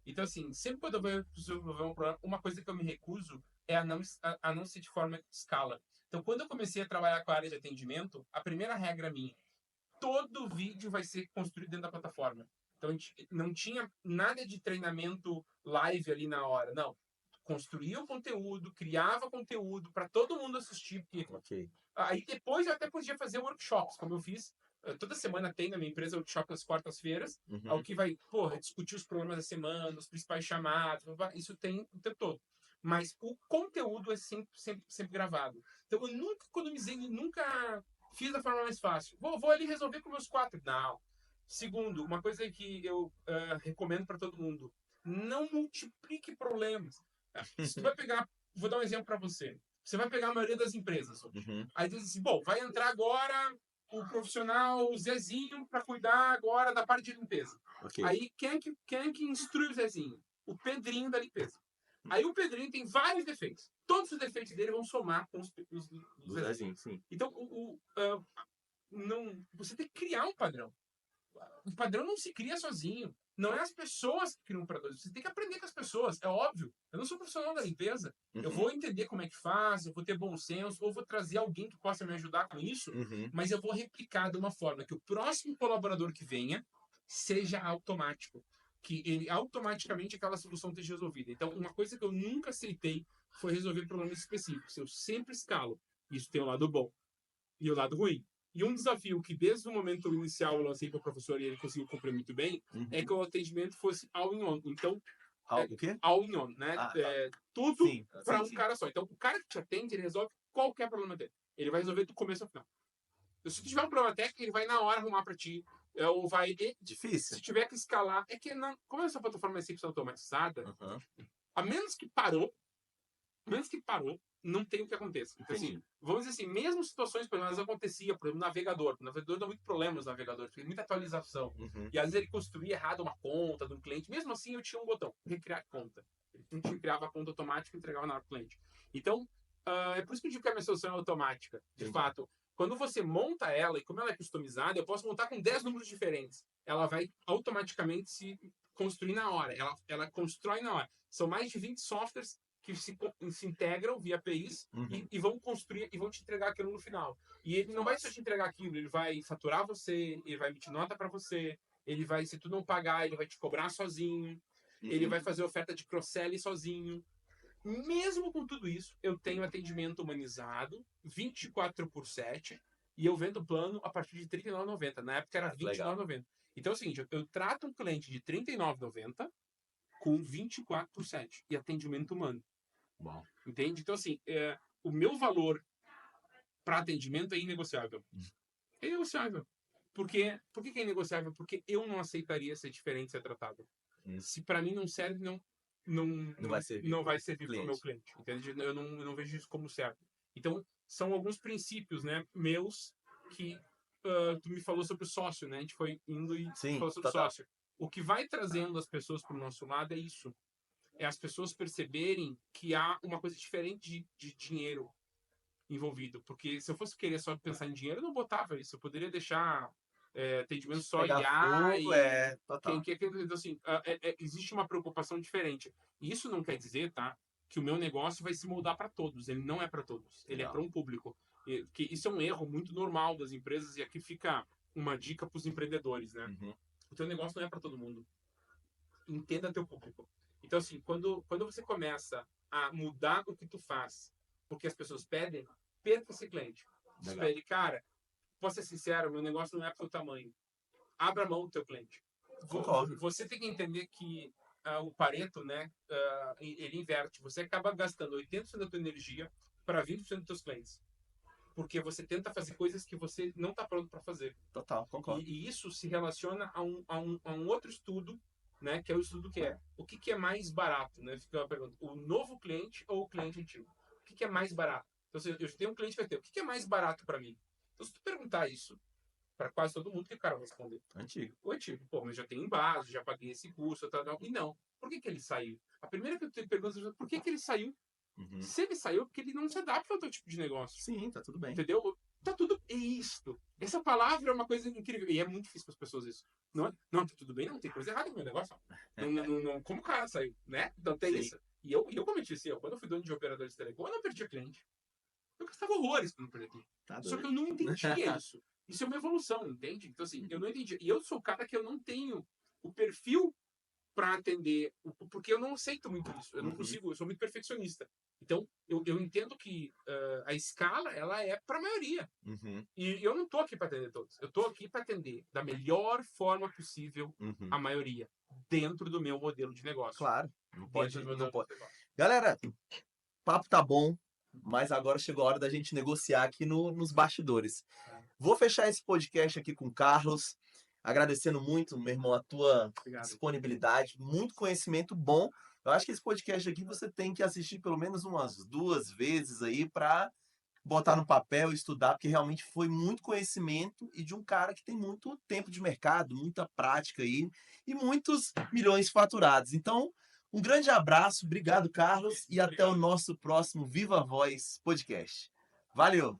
Então, assim, sempre quando eu vou resolver um problema, uma coisa que eu me recuso é a não ser de forma de escala. Então, quando eu comecei a trabalhar com a área de atendimento, a primeira regra minha, todo vídeo vai ser construído dentro da plataforma. Então, a gente não tinha nada de treinamento live ali na hora, não. Construía o conteúdo, criava conteúdo para todo mundo assistir, porque Ok. aí depois eu até podia fazer workshops, como eu fiz. Toda semana tem na minha empresa workshop às quartas-feiras, ao Uhum. que vai, porra, discutir os problemas da semana, os principais chamados, isso tem o tempo todo. Mas o conteúdo é sempre gravado. Então eu nunca economizei, nunca fiz da forma mais fácil. Vou ali resolver com meus 4. Não. Segundo, uma coisa que eu recomendo para todo mundo: não multiplique problemas. Se tu vai pegar, vou dar um exemplo para você. Você vai pegar a maioria das empresas hoje. Uhum. Aí diz assim, bom, vai entrar agora o profissional Zezinho para cuidar agora da parte de limpeza. Ok. Aí quem é que instrui o Zezinho? O Pedrinho da limpeza. Aí o Pedrinho tem vários defeitos. Todos os defeitos dele vão somar com os Do Zezinho. Zezinho, sim. Então, você tem que criar um padrão. O padrão não se cria sozinho. Não é as pessoas que criam padrões. Você tem que aprender com as pessoas. É óbvio. Eu não sou profissional da limpeza. Uhum. Eu vou entender como é que faz, eu vou ter bom senso, ou vou trazer alguém que possa me ajudar com isso, Uhum. mas eu vou replicar de uma forma que o próximo colaborador que venha seja automático. Que ele automaticamente aquela solução esteja resolvida. Então, uma coisa que eu nunca aceitei foi resolver problemas específicos. Eu sempre escalo. Isso tem o lado bom e o lado ruim. E um desafio que, desde o momento inicial, eu lancei para o professor e ele conseguiu cumprir muito bem, é que o atendimento fosse all-in-one. Então, O quê? all-in-one, né? Ah, tá. Tudo Sim, para sim, um sim. cara só. Então, o cara que te atende, ele resolve qualquer problema dele. Ele vai resolver do começo ao final. Então, se tiver um problema técnico, ele vai na hora arrumar para ti. Ou vai... Difícil. Se tiver que escalar... É que, como essa plataforma é 100% automatizada, Uhum. a menos que parou, não tem o que aconteça. Então, assim, vamos dizer assim, mesmo situações, por exemplo, acontecia, por exemplo, navegador. O navegador dá muito problema nos navegadores, tem muita atualização. Uhum. E às vezes ele construía errado uma conta de um cliente. Mesmo assim, eu tinha um botão, recriar conta. A gente criava a conta automática e entregava na hora do cliente. Então, é por isso que eu digo que a minha solução é automática. De Entendi. fato, quando você monta ela, e como ela é customizada, eu posso montar com 10 números diferentes. Ela vai automaticamente se construir na hora. Ela constrói na hora. São mais de 20 softwares que se integram via APIs e vão construir e vão te entregar aquilo no final. E ele não vai só te entregar aquilo, ele vai faturar você, ele vai emitir nota para você, ele vai, se tu não pagar, ele vai te cobrar sozinho, ele vai fazer oferta de cross-sell sozinho. Mesmo com tudo isso, eu tenho atendimento humanizado, 24/7, e eu vendo plano a partir de R$ 39,90. Na época era R$ 29,90. Então é o seguinte, eu trato um cliente de R$ 39,90 com 24/7 e atendimento humano. Bom. Entende? Então, assim, o meu valor para atendimento é inegociável. É inegociável. Por quê? Por que é inegociável? Porque eu não aceitaria ser diferente, ser tratado. Se para mim não serve, Não vai servir não pro vai servir para o meu cliente. Entende? Eu não vejo isso como certo. Então, são alguns princípios, né, meus que tu me falou sobre o sócio, né? A gente foi indo e Sim, falou sobre o total. sócio. O que vai trazendo as pessoas para o nosso lado é isso. É as pessoas perceberem que há uma coisa diferente de dinheiro envolvido. Porque se eu fosse querer só pensar em dinheiro, eu não botava isso. Eu poderia deixar atendimento só Pegar IA fogo, e total. então, assim, existe uma preocupação diferente. E isso não quer dizer, tá, que o meu negócio vai se moldar para todos. Ele não é para todos. Ele é Legal. para um público. Que isso é um erro muito normal das empresas e aqui fica uma dica para os empreendedores, né? Uhum. O teu negócio não é para todo mundo. Entenda teu público. Então, assim, quando você começa a mudar o que tu faz, porque as pessoas pedem, perca esse cliente. Legal. Espere, cara, posso ser sincero, meu negócio não é pro teu tamanho. Abra mão do teu cliente. Concordo. Você tem que entender que o Pareto, né, ele inverte. Você acaba gastando 80% da tua energia para 20% dos teus clientes. Porque você tenta fazer coisas que você não está pronto para fazer. Total, concordo. E isso se relaciona a um outro estudo, né, que é o estudo que é o que é mais barato, né? Fica a pergunta, o novo cliente ou o cliente antigo? O que é mais barato? Então, se eu tenho um cliente que vai ter, o que é mais barato para mim? Então, se tu perguntar isso para quase todo mundo, que o cara vai responder? Antigo. O antigo. Pô, mas já tenho em base, já paguei esse curso, tal, tal. E não. Por que ele saiu? A primeira que eu te pergunto é por que ele saiu? Uhum. Se ele saiu, é porque ele não se adapta ao teu tipo de negócio. Sim, tá tudo bem. Entendeu? Tá tudo. É isto. Essa palavra é uma coisa incrível. E é muito difícil para as pessoas isso. Não, não, tá tudo bem, não tem coisa errada no meu negócio. Como o cara saiu, né? Então tem Sim. isso. E eu cometi esse erro. Quando eu fui dono de operador de telecom, eu não perdia cliente. Eu gastava horrores quando perdia cliente. Tá Só que doido. eu não entendia isso. Isso é uma evolução, entende? Então, assim, eu não entendi. E eu sou o cara que eu não tenho o perfil para atender, porque eu não aceito muito isso. Eu não Uhum. consigo, eu sou muito perfeccionista. Então, eu entendo que a escala, ela é para a maioria. Uhum. E eu não tô aqui para atender todos. Eu tô aqui para atender da melhor forma possível Uhum. a maioria, dentro do meu modelo de negócio. Claro, não pode, Dentro do meu não modelo pode. de negócio. Galera, o papo tá bom, mas agora chegou a hora da gente negociar aqui nos bastidores. Vou fechar esse podcast aqui com o Carlos, agradecendo muito, meu irmão, a tua Obrigado. disponibilidade, muito conhecimento bom. Eu acho que esse podcast aqui você tem que assistir pelo menos umas 2 vezes aí para botar no papel, estudar, porque realmente foi muito conhecimento e de um cara que tem muito tempo de mercado, muita prática aí e muitos milhões faturados. Então, um grande abraço, obrigado, Carlos, e até o nosso próximo Viva Voz podcast. Valeu!